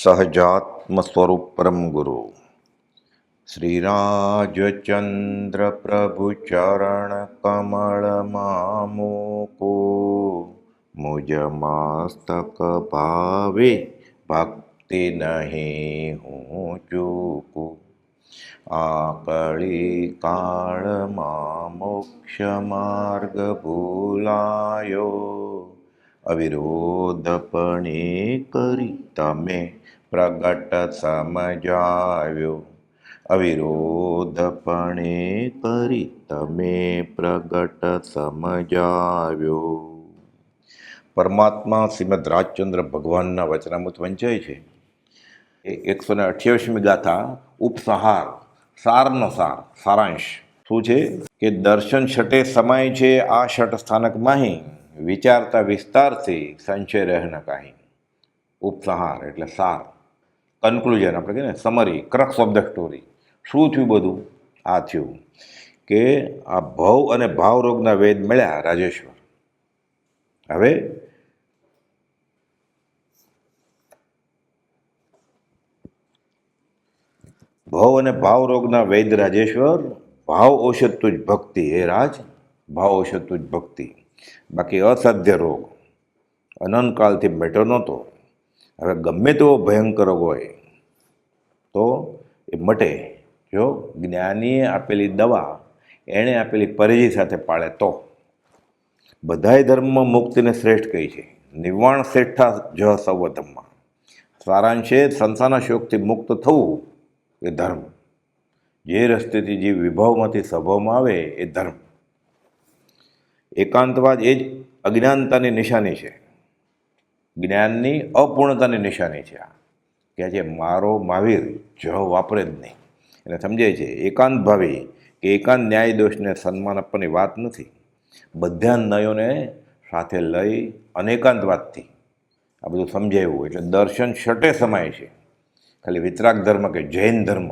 સહજાત્મ સ્વરૂપ પરમ ગુરુ શ્રી રાજચંદ્ર પ્રભુ ચરણ કમળ મામુકો મુજ મસ્તક ભાવે ભક્તિ નહીં હું ચૂકું આ કળી કાળમાં મોક્ષ માર્ગ ભૂલાયો અવિરોધપણે કરી તમે પ્રગટ સમજાવ્યો અવિરોધપણે કરી તમે પ્રગટ સમજાવ્યો. પરમાત્મા શ્રીમદ રાજચંદ્ર ભગવાનના વચનામૃત વંચાય છે. એ 128મી ગાથા ઉપસહાર, સારનો સાર, સારાંશ શું છે કે દર્શન છટે સમાય છે આ છઠ સ્થાનક માહી વિચારતા વિસ્તારથી સંશય રહે ન કાંઈ. ઉપસહાર એટલે સાર, કન્ક્લુઝન આપણે કહીએ ને, summary, crux of the story. શું થયું બધું? આ થયું કે આ ભવ અને ભાવ રોગના વેદ મળ્યા રાજેશ્વર. હવે ભવ અને ભાવ રોગના વૈદ રાજેશ્વર, ભાવ ઔષધ તુજ ભક્તિ. હે રાજ, ભાવ ઔષધ તુજ ભક્તિ. બાકી અસાધ્ય રોગ અનંતકાળથી બેઠો નહોતો. હવે ગમે તેવો ભયંકર રોગ હોય તો એ મટે જો જ્ઞાનીએ આપેલી દવા એણે આપેલી પરેજી સાથે પાળે તો. બધાય ધર્મમાં મુક્તિને શ્રેષ્ઠ કહી છે. નિર્વાણ શ્રેષ્ઠા જ સર્વ ધર્મમાં. સારાંશે સંસારના શોકથી મુક્ત થવું એ ધર્મ. જે રસ્તેથી જે વિભાવમાંથી સ્વભાવમાં આવે એ ધર્મ. એકાંતવાદ એ જ અજ્ઞાનતાની નિશાની છે, જ્ઞાનની અપૂર્ણતાની નિશાની છે. આ કહે છે મારો મહાવીર જ વાપરે જ નહીં. એને સમજાય છે એકાંત ભાવી કે એકાંત ન્યાય દોષને સન્માન આપવાની વાત નથી. બધા નયોને સાથે લઈ અનેકાંતવાદથી આ બધું સમજાવ્યું. એટલે દર્શન છટે સમાય છે. ખાલી વિતરાગ ધર્મ કે જૈન ધર્મ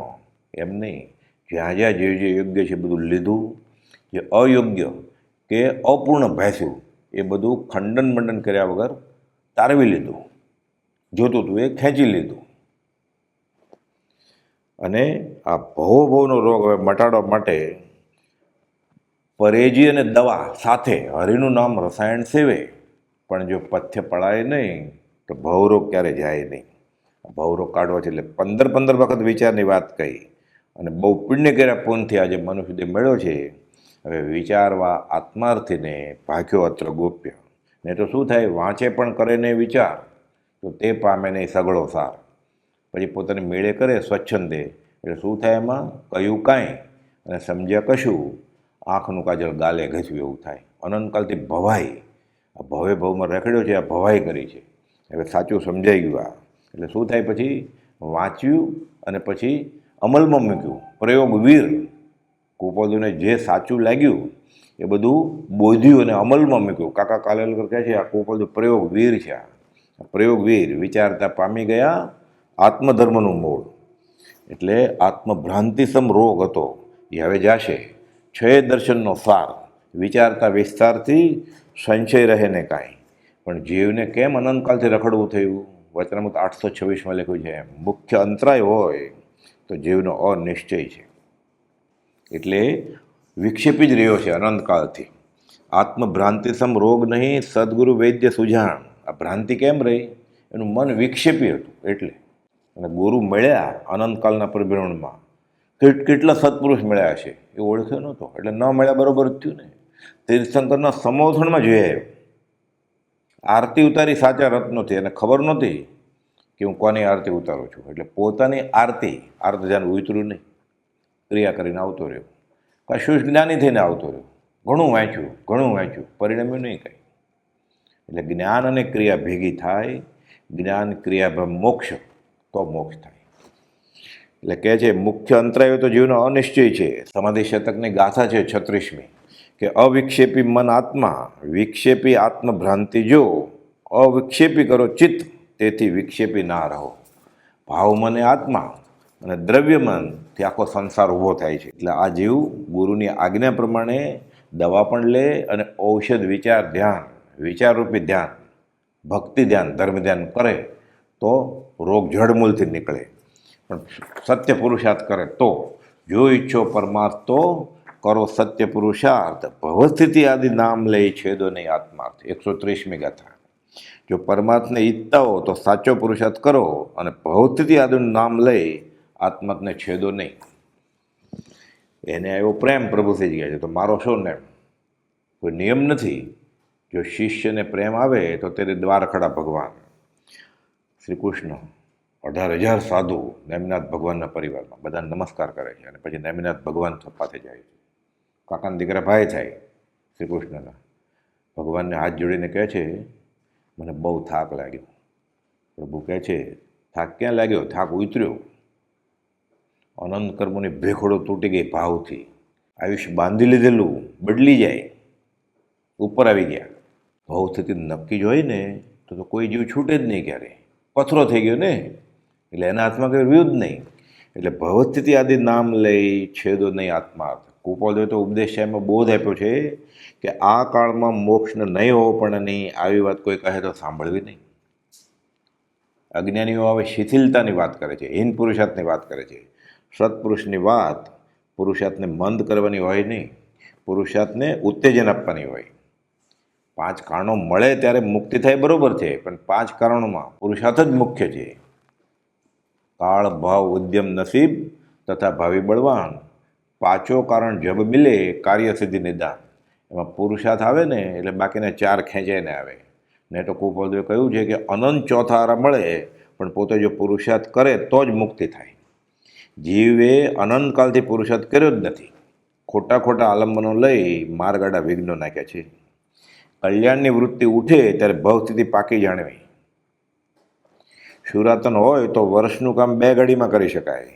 એમ નહીં. જ્યાં જ્યાં જે યોગ્ય છે બધું લીધું, જે અયોગ્ય કે અપૂર્ણ ભાસ્યું એ બધું ખંડન મંડન કર્યા વગર તારવી લીધું. જોતું હતું એ ખેંચી લીધું. અને આ ભવનો રોગ હવે મટાડવા માટે પરેજી અને દવા સાથે હરિનું નામ રસાયણ સેવે. પણ જો પથ્ય પડાય નહીં તો ભવરોગ ક્યારે જાય નહીં. ભવરોગ કાઢવો છે એટલે 15 વખત વિચારની વાત કહી અને બહુ પુણ્ય કર્યા પૂનથી આજે મનુષ્ય દેહ મળ્યો છે. હવે વિચારવા આત્માર્થીને ભાગ્યો અત્ર ગોપ્ય. નહીં તો શું થાય, વાંચે પણ કરે નહીં વિચાર તો તે પામે નહીં સગળો સાર. પછી પોતાની મેળે કરે સ્વચ્છંદે એટલે શું થાય, એમાં કહ્યું કાંઈ અને સમજ્યા કશું, આંખનું કાજલ ગાલે ઘસ્યું એવું થાય. અનંતકાલથી ભવાઈ, આ ભવે ભવમાં રખડ્યો છે, આ ભવાઈ કરી છે. હવે સાચું સમજાઈ ગયું. આ એટલે શું થાય, પછી વાંચ્યું અને પછી અમલમાં મૂક્યું. પ્રયોગવીર કુપોદુને જે સાચું લાગ્યું એ બધું બોધ્યું અને અમલમાં મૂક્યું. કાકા કાલેલકર કહે છે આ કુપોદુ પ્રયોગવીર છે. આ પ્રયોગવીર વિચારતા પામી ગયા આત્મધર્મનું મૂળ. એટલે આત્મભ્રાંતિસમ રોગ હતો એ હવે જાશે. છ દર્શનનો સાર, વિચારતા વિસ્તારથી સંશય રહે ને કાંઈ. પણ જીવને કેમ અનંતકાલથી રખડવું થયું? વચનામૃત 826માં લખ્યું છે મુખ્ય અંતરાય હોય તો જીવનો અનિશ્ચય છે. એટલે વિક્ષેપી જ રહ્યો છે અનંતકાળથી. આત્મભ્રાંતિસમ રોગ નહીં, સદગુરુ વૈદ્ય સુજાણ. આ ભ્રાંતિ કેમ રહી? એનું મન વિક્ષેપી હતું એટલે. અને ગુરુ મળ્યા અનંતકાળના પરિભ્રમણમાં. કેટલા સત્પુરુષ મળ્યા છે એ ઓળખ્યો નહોતો એટલે ન મળ્યા બરોબર જ થયું ને. તીર્થંકરના સમોથણમાં જોઈ આવ્યો. આરતી ઉતારી સાચા રત્નોથી અને ખબર નહોતી કે હું કોની આરતી ઉતારું છું. એટલે પોતાની આરતી ધ્યાન ઉતર્યું નહીં, ક્રિયા કરીને આવતો રહ્યો. કશું જ્ઞાની થઈને આવતો રહ્યો. ઘણું વાંચ્યું, પરિણમ્યું નહીં કંઈ. એટલે જ્ઞાન અને ક્રિયા ભેગી થાય, જ્ઞાન ક્રિયા મોક્ષ, તો મોક્ષ થાય. એટલે કહે છે મુખ્ય અંતરાયો તો જીવનો અનિશ્ચય છે. સમાધિ શતકની ગાથા છે 36મી કે અવિક્ષેપી મન આત્મા, વિક્ષેપી આત્મભ્રાંતિ જો, અવિક્ષેપી કરો ચિત્ત, તેથી વિક્ષેપી ના રહો. ભાવ મને આત્મા અને દ્રવ્ય મનથી આખો સંસાર ઊભો થાય છે. એટલે આ જીવ ગુરુની આજ્ઞા પ્રમાણે દવા પણ લે અને ઔષધ વિચારરૂપી ધ્યાન, ભક્તિ ધ્યાન, ધર્મ ધ્યાન કરે તો રોગ જડમૂળથી નીકળે. પણ સત્ય પુરુષાર્થ કરે તો, જો ઈચ્છો પરમાર્થ તો કરો સત્ય પુરુષાર્થ, ભવસ્થિતિ આદિ નામ લઈ છેદો નહીં આત્માર્થ. 130મી ગાથા. જો પરમાર્થને ઈચ્છતા હો તો સાચો પુરુષાર્થ કરો અને ભવસ્થિતિ આદિનું નામ લઈ આત્માર્થને છેદો નહીં. એને આવ્યો પ્રેમ, પ્રભુથી ગયા છે તો મારો શું ને કોઈ નિયમ નથી. જો શિષ્યને પ્રેમ આવે તો તેને દ્વાર ખડા ભગવાન શ્રી કૃષ્ણ 18,000 સાધુ નેમિનાથ ભગવાનના પરિવારમાં બધા નમસ્કાર કરે છે અને પછી નેમિનાથ ભગવાન પાસે જાય છે. કાકાના દીકરા ભાઈ થાય શ્રી કૃષ્ણના. ભગવાનને હાથ જોડીને કહે છે મને બહુ થાક લાગ્યો. પ્રભુ કહે છે થાક ક્યાં લાગ્યો, થાક ઉતર્યો. અનંત કર્મોની ભેખોડો તૂટી ગઈ ભાવથી. આયુષ્ય બાંધી લીધેલું બદલી જાય, ઉપર આવી ગયા. ભાવ સ્થિતિ નક્કી જ હોય ને તો કોઈ જીવ છૂટે જ નહીં ક્યારે. પથરો થઈ ગયો ને એટલે એના હાથમાં કંઈ રહ્યું જ નહીં. એટલે ભવસ્થિતિ આદિ નામ લઈ છેદો નહીં આત્માર્થ. કૃપાળદેવે તો ઉપદેશામાં બોધ આપ્યો છે કે આ કાળમાં મોક્ષને નહીં હોવો પણ નહીં, આવી વાત કોઈ કહે તો સાંભળવી નહીં. અજ્ઞાનીઓ હવે શિથિલતાની વાત કરે છે, હીન પુરુષાર્થની વાત કરે છે. સત્પુરુષની વાત પુરુષાર્થને મંદ કરવાની હોય નહીં, પુરુષાર્થને ઉત્તેજન આપવાની હોય. 5 કારણો મળે ત્યારે મુક્તિ થાય બરોબર છે, પણ 5 કારણોમાં પુરુષાર્થ જ મુખ્ય છે. કાળ ભાવ ઉદ્યમ નસીબ તથા ભાવિ બળવાન, 5 કારણ જબ મિલે કાર્ય સિદ્ધિ નિદાન. એમાં પુરુષાર્થ આવે ને એટલે બાકીના 4 ખેંચાઈને આવે. ને તો કૃપાળદેવે કહ્યું છે કે અનંત ચોથા આરા મળે પણ પોતે જો પુરુષાર્થ કરે તો જ મુક્તિ થાય. જીવે અનંતકાલથી પુરુષાર્થ કર્યો જ નથી. ખોટા ખોટા આલંબનો લઈ માર્ગાડા વિઘ્નો નાખ્યા છે. કલ્યાણની વૃત્તિ ઉઠે ત્યારે ભવસ્થિતિ પાકી જાણવી. શુરાતન હોય તો વર્ષનું કામ 2 ઘડીમાં કરી શકાય.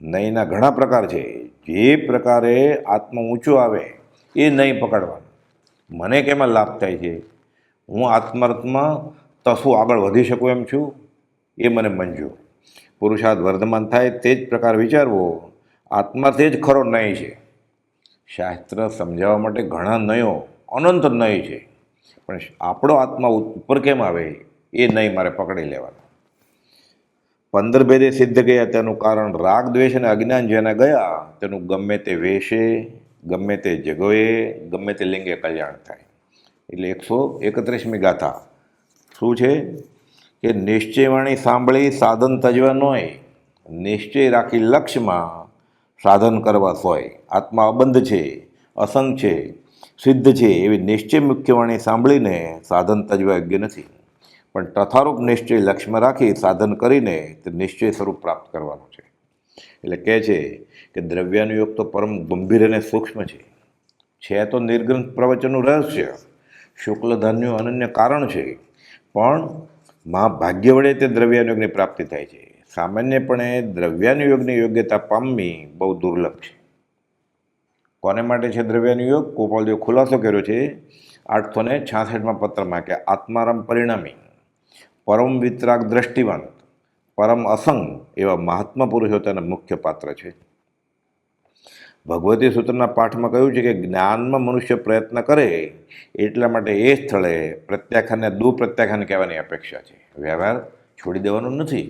નહીંના ઘણા પ્રકાર છે. જે પ્રકારે આત્મા ઊંચો આવે એ નહીં પકડવાનું. મને કેમાં લાભ થાય છે, હું આત્માર્થમાં તસું આગળ વધી શકું એમ છું, એ મને મંજૂર. પુરુષાર્થ વર્ધમાન થાય તે જ પ્રકાર વિચારવો. આત્માર્થ એ જ ખરો નહીં છે. શાસ્ત્ર સમજાવવા માટે ઘણા નયો અનંત નહીં છે, પણ આપણો આત્મા ઉપર કેમ આવે એ નહીં મારે પકડી લેવાનો. 15 ભેદે સિદ્ધ ગયા તેનું કારણ રાગ દ્વેષ અને અજ્ઞાન જેના ગયા તેનું ગમે તે વેશે ગમે તે જગોએ ગમે તે લિંગે કલ્યાણ થાય. એટલે 131મી ગાથા શું છે કે નિશ્ચયવાણી સાંભળી સાધન તજવા નોય, નિશ્ચય રાખી લક્ષ્યમાં સાધન કરવા સોય. આત્મા અબંધ છે, અસંગ છે, સિદ્ધ છે એવી નિશ્ચય મુખ્યવાણી સાંભળીને સાધન તજવા યોગ્ય નથી. પણ તથારૂપ નિશ્ચય લક્ષ્યમાં રાખી સાધન કરીને તે નિશ્ચય સ્વરૂપ પ્રાપ્ત કરવાનું છે. એટલે કહે છે કે દ્રવ્યાનુયોગ તો પરમ ગંભીર અને સૂક્ષ્મ છે તો નિર્ગ્રંથ પ્રવચનનું રહસ્ય, શુક્લધાન્યનું અનન્ય કારણ છે. પણ મહાભાગ્ય વડે તે દ્રવ્યાનુયોગની પ્રાપ્તિ થાય છે. સામાન્યપણે દ્રવ્યાનુયોગની યોગ્યતા પામવી બહુ દુર્લભ છે. કોને માટે છે દ્રવ્યાનુયોગ? કૃપાળદેવે ખુલાસો કર્યો છે 866માં પત્રમાં કે આત્મારામ પરિણામી, પરમ વિતરાગ દ્રષ્ટિવંત, પરમ અસંગ એવા મહાત્મા પુરુષો તેના મુખ્ય પાત્ર છે. ભગવતી સૂત્રના પાઠમાં કહ્યું છે કે જ્ઞાનમાં મનુષ્ય પ્રયત્ન કરે એટલા માટે એ સ્થળે પ્રત્યાખ્યાનને દુપ્રત્યાખ્યાન કહેવાની અપેક્ષા છે. વ્યવહાર છોડી દેવાનો નથી.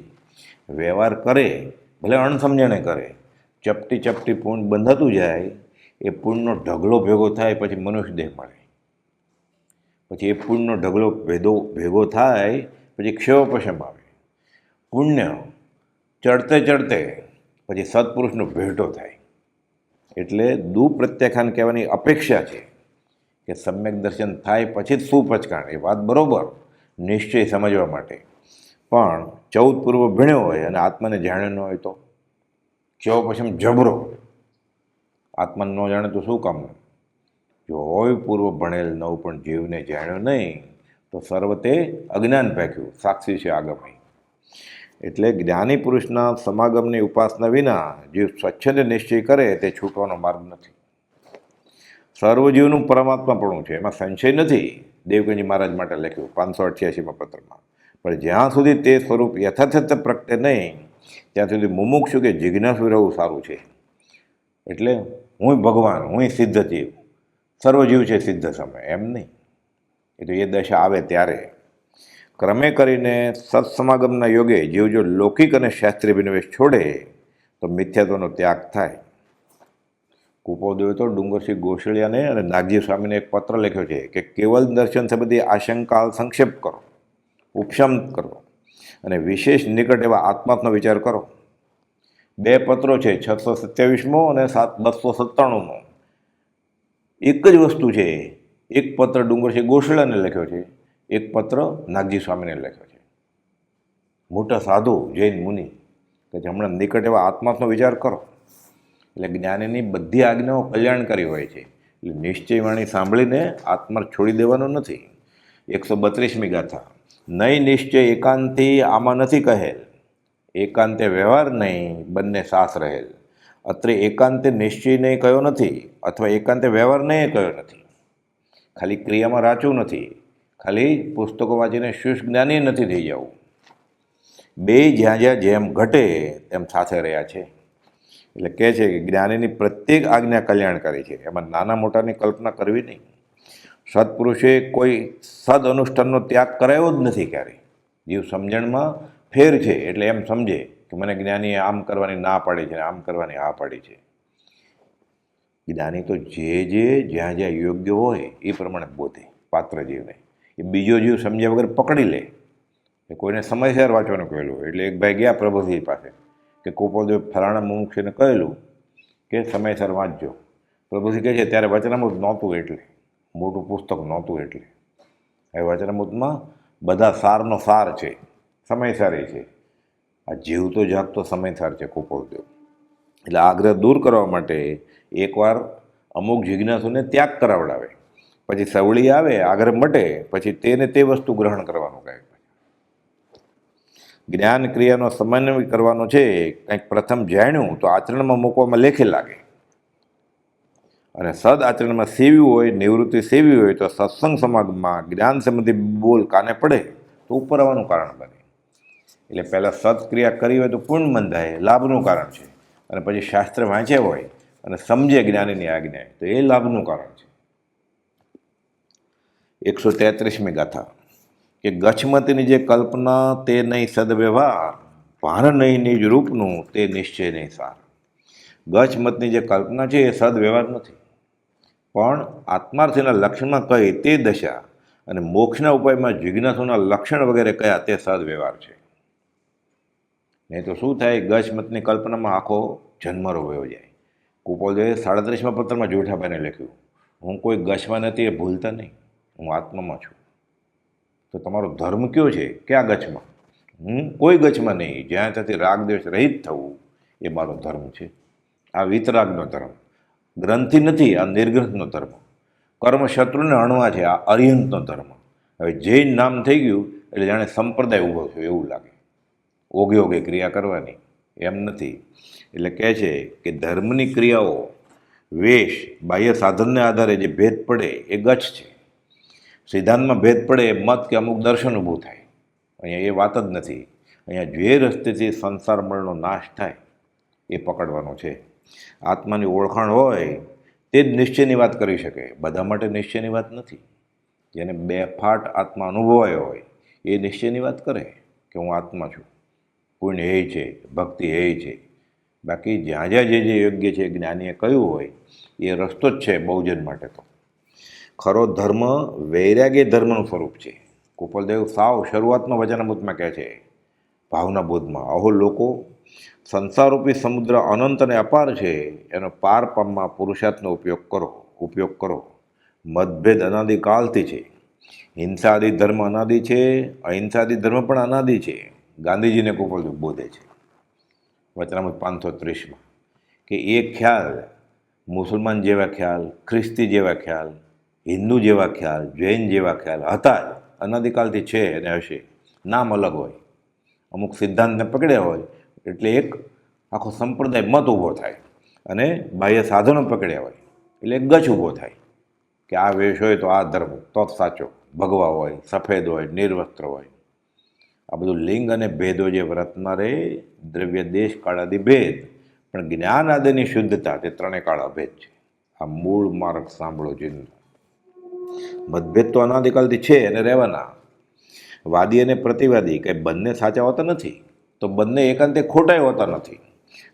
વ્યવહાર કરે ભલે અણસમજણે કરે, ચપટી ચપટી પૂર્ણ બંધાતું જાય, એ પૂર્ણનો ઢગલો ભેગો થાય પછી મનુષ્ય દેહ મળે. પછી એ પુણ્યનો ઢગલો ભેગો થાય પછી ક્ષયોપશમ આવે. પુણ્ય ચડતે ચડતે પછી સત્પુરુષનો ભેટો થાય. એટલે દુપ્રત્યાખ્યાન કહેવાની અપેક્ષા છે કે સમ્યક દર્શન થાય પછી જ સુપચકાણ. એ વાત બરાબર નિશ્ચય સમજવા માટે. પણ 14 પૂર્વ ભણ્યો હોય અને આત્માને જાણ્યો ન હોય તો ક્ષયોપશમ જબરો. આત્માને ન જાણે તો શું કામનું? જો હોય પૂર્વ ભણેલ નવ પણ જીવને જાણ્યો નહીં તો સર્વ તે અજ્ઞાન ભાગ્યું, સાક્ષી છે આગમય. એટલે જ્ઞાની પુરુષના સમાગમની ઉપાસના વિના જીવ સ્વચ્છંદ નિશ્ચય કરે તે છૂટવાનો માર્ગ નથી. સર્વજીવનું પરમાત્માપણું છે, એમાં સંશય નથી. દેવગંજી મહારાજ માટે લખ્યું 588માં પત્રમાં. પણ જ્યાં સુધી તે સ્વરૂપ યથાર્થ પ્રગટે નહીં ત્યાં સુધી મુમુક્ષુ કે જિજ્ઞાસુ રહેવું સારું છે. એટલે હું ભગવાન, હું સિદ્ધ જીવ, સર્વજીવ છે સિદ્ધ સમય, એમ નહીં. એ તો એ દશા આવે ત્યારે. ક્રમે કરીને સત્સમાગમના યોગે જીવ જો લૌકિક અને શાસ્ત્રીય વિનિવેશ છોડે તો મિથ્યાત્વનો ત્યાગ થાય. કુપોદેવે તો ડુંગરસિંહ ગોસળિયાને અને નાગજી સ્વામીને એક પત્ર લખ્યો છે કે કેવલ દર્શન સંબંધી આશંકા સંક્ષેપ કરો, ઉપશમ કરો અને વિશેષ નિકટ એવા આત્માત્મનો વિચાર કરો. 2 પત્રો છે, 627મો અને 297મો. એક જ વસ્તુ છે. એક પત્ર ડુંગરસિંહ ગોસળિયાને લખ્યો છે, એક પત્ર નાગજી સ્વામીને લખ્યો છે. મોટા સાધુ જૈન મુનિ કે હમણાં નિકટ એવા આત્માત્મનો વિચાર કરો. એટલે જ્ઞાનીની બધી આજ્ઞાઓ કલ્યાણકારી હોય છે. એટલે નિશ્ચય વાણી સાંભળીને આત્મા છોડી દેવાનો નથી. 132મી ગાથા. નહીં નિશ્ચય એકાંતી આમાં નથી કહેલ, એકાંતે વ્યવહાર નહીં બંને સાસ રહેલ. અત્રે એકાંતે નિશ્ચય નહીં કયો નથી અથવા એકાંતે વ્યવહાર નહીં કયો નથી. ખાલી ક્રિયામાં રાચવું નથી, ખાલી પુસ્તકો વાંચીને શુષ્ક જ્ઞાની નથી થઈ જવું. 2 જ્યાં જ્યાં જેમ ઘટે તેમ સાથે રહ્યા છે. એટલે કહે છે કે જ્ઞાનીની પ્રત્યેક આજ્ઞા કલ્યાણકારી છે, એમાં નાના મોટાની કલ્પના કરવી નહીં. સત્પુરુષે કોઈ સદ અનુષ્ઠાનનો ત્યાગ કરાયો જ નથી ક્યારેય. જીવ સમજણમાં ફેર છે એટલે એમ સમજે કે મને જ્ઞાનીએ આમ કરવાની ના પાડી છે, આમ કરવાની હા પાડી છે. જ્ઞાની તો જે જ્યાં જ્યાં યોગ્ય હોય એ પ્રમાણે બોધે પાત્ર જીવને. એ બીજો જીવ સમજ્યા વગર પકડી લે. કોઈને સમયસર વાંચવાનું કહેલું એટલે એક ભાઈ ગયા પ્રભુજી પાસે કે કુપોદેવ ફલાણા મુમુક્ષને કહેલું કે સમયસર વાંચજો. પ્રભુજી કહે છે ત્યારે વચનામૃત નહોતું, એટલે મોટું પુસ્તક નહોતું. એટલે એ વચનામૃતમાં બધા સારનો સાર છે, સમયસારી છે. આ જીવતો જાગતો સમયસાર છે કુપોદેવ. એટલે આગ્રહ દૂર કરવા માટે એકવાર અમુક જિજ્ઞાસુને ત્યાગ કરાવડાવે, પછી સવળી આવે, આગ્રહ મટે, પછી તેને તે વસ્તુ ગ્રહણ કરવાનું કહે. જ્ઞાન ક્રિયાનો સમન્વય કરવાનો છે. કંઈક પ્રથમ જાણ્યું તો આચરણમાં મૂકવામાં લેખે લાગે, અને સદ આચરણમાં સેવ્યું હોય, નિવૃત્તિ સેવી હોય તો સત્સંગ સમાગમમાં જ્ઞાન સંબંધી બોલ કાને પડે તો ઉપર આવવાનું કારણ બને. એટલે પહેલાં સત્ક્રિયા કરી હોય તો પૂર્ણ બંધાય, લાભનું કારણ છે. અને પછી શાસ્ત્ર વાંચ્યા હોય અને સમજે જ્ઞાનીની આજ્ઞા તો એ લાભનું કારણ છે. 133મી ગાથા. કે ગચ્છમતીની જે કલ્પના તે નહીં સદવ્યવહાર, ભાન નહીં નિજ રૂપનું તે નિશ્ચય નહીં સાર. ગચ્છમતની જે કલ્પના છે એ સદવ્યવહાર નથી, પણ આત્માર્થીના લક્ષણમાં કહી તે દશા અને મોક્ષના ઉપાયમાં જિજ્ઞાસુના લક્ષણ વગેરે કયા તે સદવ્યવહાર છે. નહીં તો શું થાય, ગચ્છમતની કલ્પનામાં આખો જન્મરો વયો જાય. કુપોદેવે 37મા પત્રમાં જોઠાભાઈને લખ્યું, હું કોઈ ગચ્છમાં નથી એ ભૂલતા નહીં, હું આત્મામાં છું. તો તમારો ધર્મ કયો છે? ક્યાં ગચ્છમાં? હું કોઈ ગચ્છમાં નહીં, જ્યાં ત્યાંથી રાગદ્વેષ રહિત થવું એ મારો ધર્મ છે. આ વિતરાગનો ધર્મ. ગ્રંથિ નથી, આ નિર્ગ્રંથનો ધર્મ. કર્મ શત્રુને અણવા છે, આ અરિહંતનો ધર્મ. હવે જૈન નામ થઈ ગયું એટલે જાણે સંપ્રદાય ઊભો થયો એવું લાગે. ઓગે ઓગે ક્રિયા કરવાની એમ નથી. એટલે કહે છે કે ધર્મની ક્રિયાઓ વેશ બાહ્ય સાધનને આધારે જે ભેદ પડે એ ગચ્છ છે. સિદ્ધાંતમાં ભેદ પડે એ મત કે અમુક દર્શન ઊભું થાય. અહીંયા એ વાત જ નથી. અહીંયા જે રસ્તેથી સંસાર મળનો નાશ થાય એ પકડવાનો છે. આત્માની ઓળખાણ હોય તે જ નિશ્ચયની વાત કરી શકે, બધા માટે નિશ્ચયની વાત નથી. જેને બેફાટ આત્મા અનુભવાયો હોય એ નિશ્ચયની વાત કરે કે હું આત્મા છું, પુણ્ય હે છે, ભક્તિ હે છે. બાકી જ્યાં જ્યાં જે યોગ્ય છે જ્ઞાનીએ કહ્યું હોય એ રસ્તો જ છે બહુજન માટે. તો ખરો ધર્મ વૈરાગ્ય ધર્મનું સ્વરૂપ છે. કુપલદેવ સાવ શરૂઆતમાં વચનામૃતમાં કહે છે, ભાવના બોધમાં, અહો લોકો, સંસારરૂપી સમુદ્ર અનંત અને અપાર છે, એનો પાર પામવા પુરુષાર્થનો ઉપયોગ કરો. મતભેદ અનાદિકાળથી છે. હિંસાદી ધર્મ અનાદિ છે, અહિંસાદી ધર્મ પણ અનાદિ છે. ગાંધીજીને કુપલદેવ બોધે છે વચનામૃત 530માં કે એ ખ્યાલ મુસલમાન જેવા ખ્યાલ, ખ્રિસ્તી જેવા ખ્યાલ, હિન્દુ જેવા ખ્યાલ, જૈન જેવા ખ્યાલ હતા જ, અનાદિકાળથી છે અને હશે. નામ અલગ હોય, અમુક સિદ્ધાંતને પકડ્યા હોય એટલે એક આખો સંપ્રદાય મત ઊભો થાય, અને બાહ્ય સાધનો પકડ્યા હોય એટલે એક ગચ્છ ઊભો થાય કે આ વેશ હોય તો આ ધર્મ તો જ સાચો, ભગવા હોય, સફેદ હોય, નિર્વસ્ત્ર હોય. આ બધું લિંગ અને ભેદો જે વર્તના રહે, દ્રવ્ય દેશ કાળ આદિ ભેદ, પણ જ્ઞાન આદિની શુદ્ધતા તે ત્રણેય કાળ અભેદ છે. આ મૂળ માર્ગ સાંભળો જીવનો. મતભેદ તો અનાદિકાળથી છે અને રહેવાના. વાદી અને પ્રતિવાદી કંઈ બંને સાચા હોતા નથી, તો બંને એકાંતે ખોટાય હોતા નથી.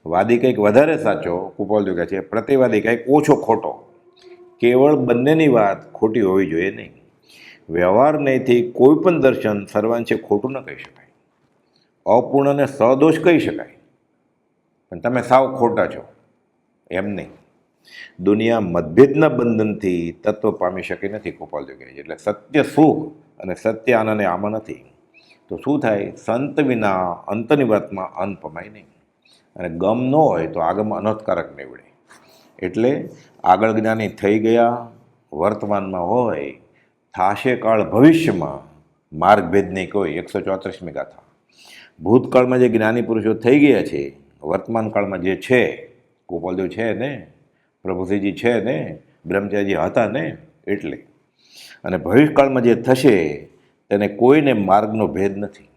વાદી કંઈક વધારે સાચો, કૃપાલદેવ કહે છે, પ્રતિવાદી કંઈક ઓછો ખોટો. કેવળ બંનેની વાત ખોટી હોવી જોઈએ નહીં. વ્યવહાર નહીંથી કોઈ પણ દર્શન સર્વાંશે ખોટું ન કહી શકાય. અપૂર્ણને સદોષ કહી શકાય, પણ તમે સાવ ખોટા છો એમ નહીં. દુનિયા મતભેદના બંધનથી તત્વ પામી શકી નથી, કૃપાલદેવ કહે છે. એટલે સત્ય સુખ અને સત્ય આનંદ આમાં નથી. તો શું થાય? સંત વિના અંતની વાતમાં અંત પમાય નહીં, અને ગમ ન હોય તો આગમ અનર્થકારક નીવડે. એટલે આગળ જ્ઞાની થઈ ગયા, વર્તમાનમાં હોય, થાશે કાળ ભવિષ્યમાં માર્ગભેદ નહીં કોઈ. 134મી ગાથા. ભૂતકાળમાં જે જ્ઞાની પુરુષો થઈ ગયા છે, વર્તમાન કાળમાં જે છે, ગોપાલદેવ છે ને, પ્રભુશ્રીજી છે ને, બ્રહ્મચારીજી હતા ને, એટલે. અને ભવિષ્યકાળમાં જે થશે તેને કોઈને માર્ગનો ભેદ નથી.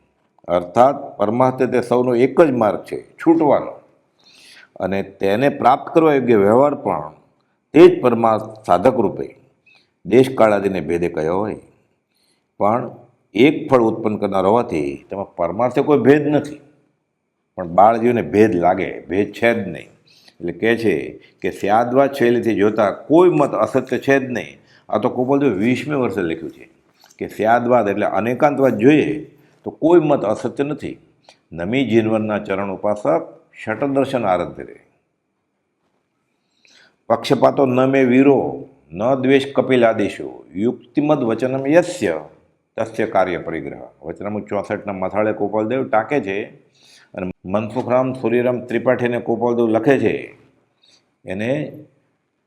અર્થાત પરમાર્થે તે સૌનો એક જ માર્ગ છે, છૂટવાનો. અને તેને પ્રાપ્ત કરવા યોગ્ય વ્યવહાર પણ તે જ પરમાર્થ સાધક રૂપે દેશકાળ આદિને ભેદે કયો હોય. પણ એક ફળ ઉત્પન્ન કરનાર હોવાથી તેમાં પરમાર્થે કોઈ ભેદ નથી, પણ બાળજીવને ભેદ લાગે, ભેદ છે જ નહીં. એટલે કહે છે કે સ્યાદવાદ શૈલીથી જોતા કોઈ મત અસત્ય છે જ નહીં. આ તો કૃપાલદેવ 20મી વર્ષે લખ્યું છે કે સ્યાદવાદ એટલે અનેકાંતવાદ જોઈએ તો કોઈ મત અસત્ય નથી. નમી જીનવરના ચરણ ઉપાસક શટદર્શન આરાધ્ય રે. પક્ષપાતો ન મે વીરો ન દ્વેષ કપિલાદિશો યુક્તિમદ વચનમ યસ્ય તસ્ય કાર્ય પરિગ્રહ. વચનામૃત 64ના મથાળે કૃપાલદેવ ટાંકે છે. અને મનસુખરામ સૂર્યરામ ત્રિપાઠીને કૃપાલદેવ લખે છે, એને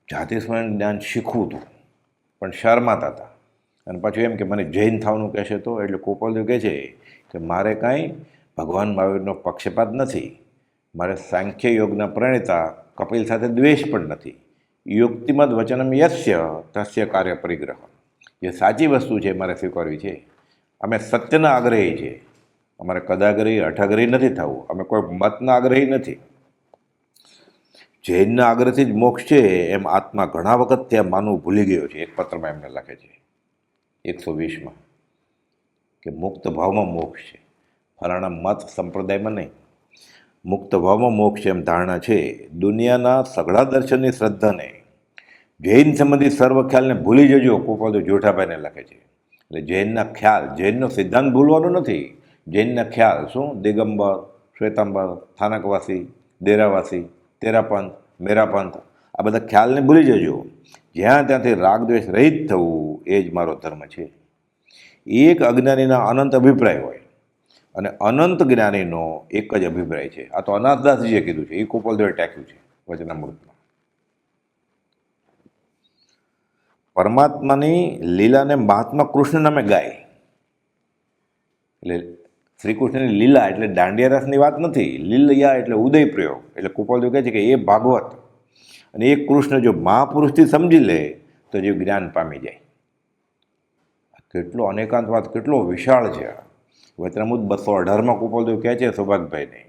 જાતિસ્મરણ જ્ઞાન શીખવું હતું પણ શરમાતા હતા. અને પાછું એમ કે મને જૈન થવાનું કહેશે તો. એટલે કૃપાલદેવ કહે છે કે મારે કાંઈ ભગવાન મહાવીરનો પક્ષપાત નથી, મારે સાંખ્ય યોગના પ્રણેતા કપિલ સાથે દ્વેષ પણ નથી. યુક્તિમદ વચનમ યસ્ય તસ્ય કાર્ય પરિગ્રહ. જે સાચી વસ્તુ છે મારે સ્વીકારવી છે. અમે સત્યના આગ્રહી છે, અમારે કદાગ્રહી હઠાગ્રહી નથી થવું. અમે કોઈ મતના આગ્રહી નથી. જૈનના આગ્રહથી જ મોક્ષ છે એમ આત્મા ઘણા વખત ત્યાં માનવું ભૂલી ગયો છે. એક પત્રમાં એમને લખે છે 120માં કે મુક્ત ભાવમાં મોક્ષ છે, ફલાણા મત સંપ્રદાયમાં નહીં. મુક્ત ભાવમાં મોક્ષ એમ ધારણા છે. દુનિયાના સઘળા દર્શનની શ્રદ્ધાને, જૈન સંબંધી સર્વ ખ્યાલને ભૂલી જજો, કૃપાલદેવ જોઠાભાઈને લખે છે. એટલે જૈનના ખ્યાલ, જૈનનો સિદ્ધાંત ભૂલવાનો નથી. જૈનના ખ્યાલ શું? દિગંબર, શ્વેતાંબર, સ્થાનકવાસી, દેરાવાસી, તેરાપંથ, મેરાપંથ, આ બધા ખ્યાલને ભૂલી જજો. જ્યાં ત્યાંથી રાગદ્વેષ રહિત થવું એ જ મારો ધર્મ છે. એક અજ્ઞાનીના અનંત અભિપ્રાય હોય અને અનંત જ્ઞાનીનો એક જ અભિપ્રાય છે. આ તો અનાથદાસજીએ કીધું છે, એ કૃપાલદેવે ટાંક્યું છે વચનામૃતમાં. પરમાત્માની લીલાને મહાત્મા કૃષ્ણ નામે ગાય. એટલે શ્રી કૃષ્ણની લીલા એટલે દાંડિયા રસની વાત નથી. લીલયા એટલે ઉદય પ્રયોગ. એટલે કૃપાલદેવ કહે છે કે એ ભાગવત અને એ કૃષ્ણ જો મહાપુરુષથી સમજી લે તો જે જ્ઞાન પામી જાય. કેટલો અનેકાંતવાદ, કેટલો વિશાળ છે. વચનામૃત 218માં કૃપાલદેવ કહે છે સૌભાગભાઈને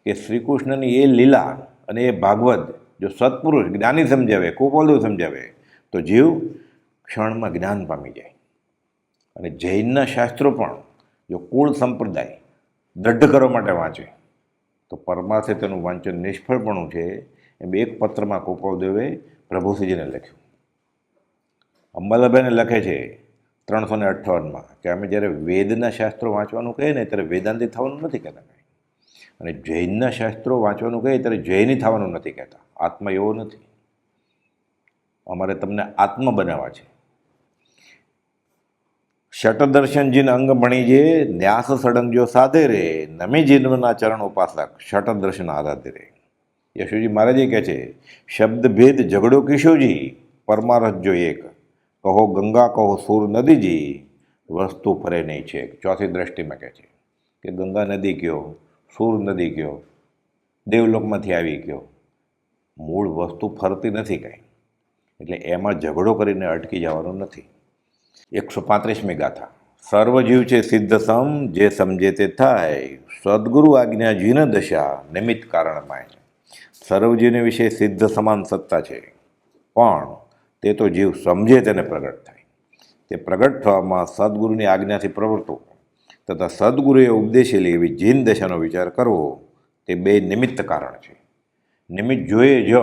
કે શ્રી કૃષ્ણની એ લીલા અને એ ભાગવત જો સત્પુરુષ જ્ઞાની સમજાવે, કૃપાલદેવ સમજાવે, તો જીવ ક્ષણમાં જ્ઞાન પામી જાય. અને જૈનના શાસ્ત્રો પણ જો કુળ સંપ્રદાય દઢ કરવા માટે વાંચે તો પરમાર્થે તેનું વાંચન નિષ્ફળપણું છે. એમ એક પત્રમાં કૃપાલદેવે પ્રભુશ્રીજીને લખ્યું. અંબાલાભાઈને લખે છે 358માં કે અમે જ્યારે વેદના શાસ્ત્રો વાંચવાનું કહીએ ને ત્યારે વેદાંતી થવાનું નથી કહેતા, અને જૈનના શાસ્ત્રો વાંચવાનું કહીએ ત્યારે જૈની થવાનું નથી કહેતા. આત્મા એવો નથી. અમારે તમને આત્મા બનાવવા છે. શટદર્શનજીને અંગ ભણી જે ન્યાસ સડંગ જો સાધે રે, નમે જીનવના ચરણ ઉપાસક શટદર્શન આરાધે રે. યશુજી મહારાજે કહે છે, શબ્દ ભેદ ઝઘડો કિશોજી, પરમારથ જો એક, કહો ગંગા કહો સૂર નદીજી, વસ્તુ ફરે નહીં છે. ચોથી દ્રષ્ટિમાં કહે છે કે ગંગા નદી કયો, સૂર નદી કયો, દેવલોકમાંથી આવી કયો, મૂળ વસ્તુ ફરતી નથી કાંઈ. એટલે એમાં ઝઘડો કરીને અટકી જવાનું નથી. 135મી ગાથા. સર્વજીવ છે સિદ્ધ સમ, જે સમજે તે થાય, સદગુરુ આજ્ઞા જીન દશા નિમિત્ત કારણમાં. સર્વજીવને વિશે સિદ્ધ સમાન સત્તા છે, પણ તે તો જીવ સમજે તેને પ્રગટ થાય. તે પ્રગટ થવામાં સદગુરુની આજ્ઞાથી પ્રવર્તવું તથા સદગુરુએ ઉપદેશેલી એવી જીન દશાનો વિચાર કરવો તે બે નિમિત્ત કારણ છે. નિમિત્ત જોઈએ જ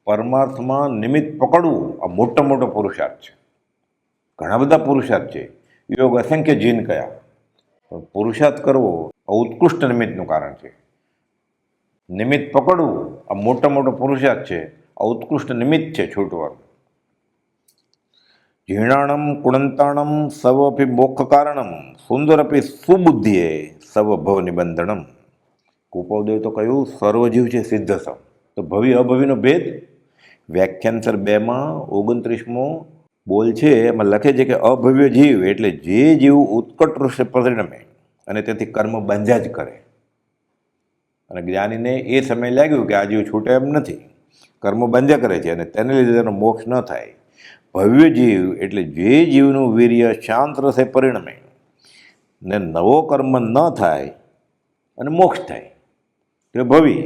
પરમાર્થમાં નિમિત્ત પકડવું આ મોટો પુરુષાર્થ છે. ઘણા બધા પુરુષાર્થ છે, યોગ અસંખ્ય જીન કયા, પણ પુરુષાર્થ કરવો આ ઉત્કૃષ્ટ નિમિત્તનું કારણ છે. નિમિત્ત પકડવું આ મોટો પુરુષાર્થ છે, આ ઉત્કૃષ્ટ નિમિત્ત છે છૂટવાનું. જીર્ણાણમ કુણંતાણમ સવ અપી મોક્ષ કારણમ સુંદરપી સુબુદ્ધિએ સવ ભવ નિબંધનમ. કુપોદેવ તો કહ્યું સર્વજીવ છે સિદ્ધ સમ. તો ભવિ અભવિનો ભેદ વ્યાખ્યાનસર 2માં 29મો બોલ છે, એમાં લખે છે કે અભવ્ય જીવ એટલે જે જીવ ઉત્કટ રૂપે પરિણમે અને તેથી કર્મ બંધ્યા જ કરે. અને જ્ઞાનીને એ સમય લાગ્યું કે આ જીવ છૂટે એમ નથી, કર્મ બંધ્યા કરે છે અને તેને લીધે તેનો મોક્ષ ન થાય. ભવ્ય જીવ એટલે જે જીવનું વીર્ય શાંત રસે પરિણમે ને નવો કર્મ ન થાય અને મોક્ષ થાય. એટલે ભવિ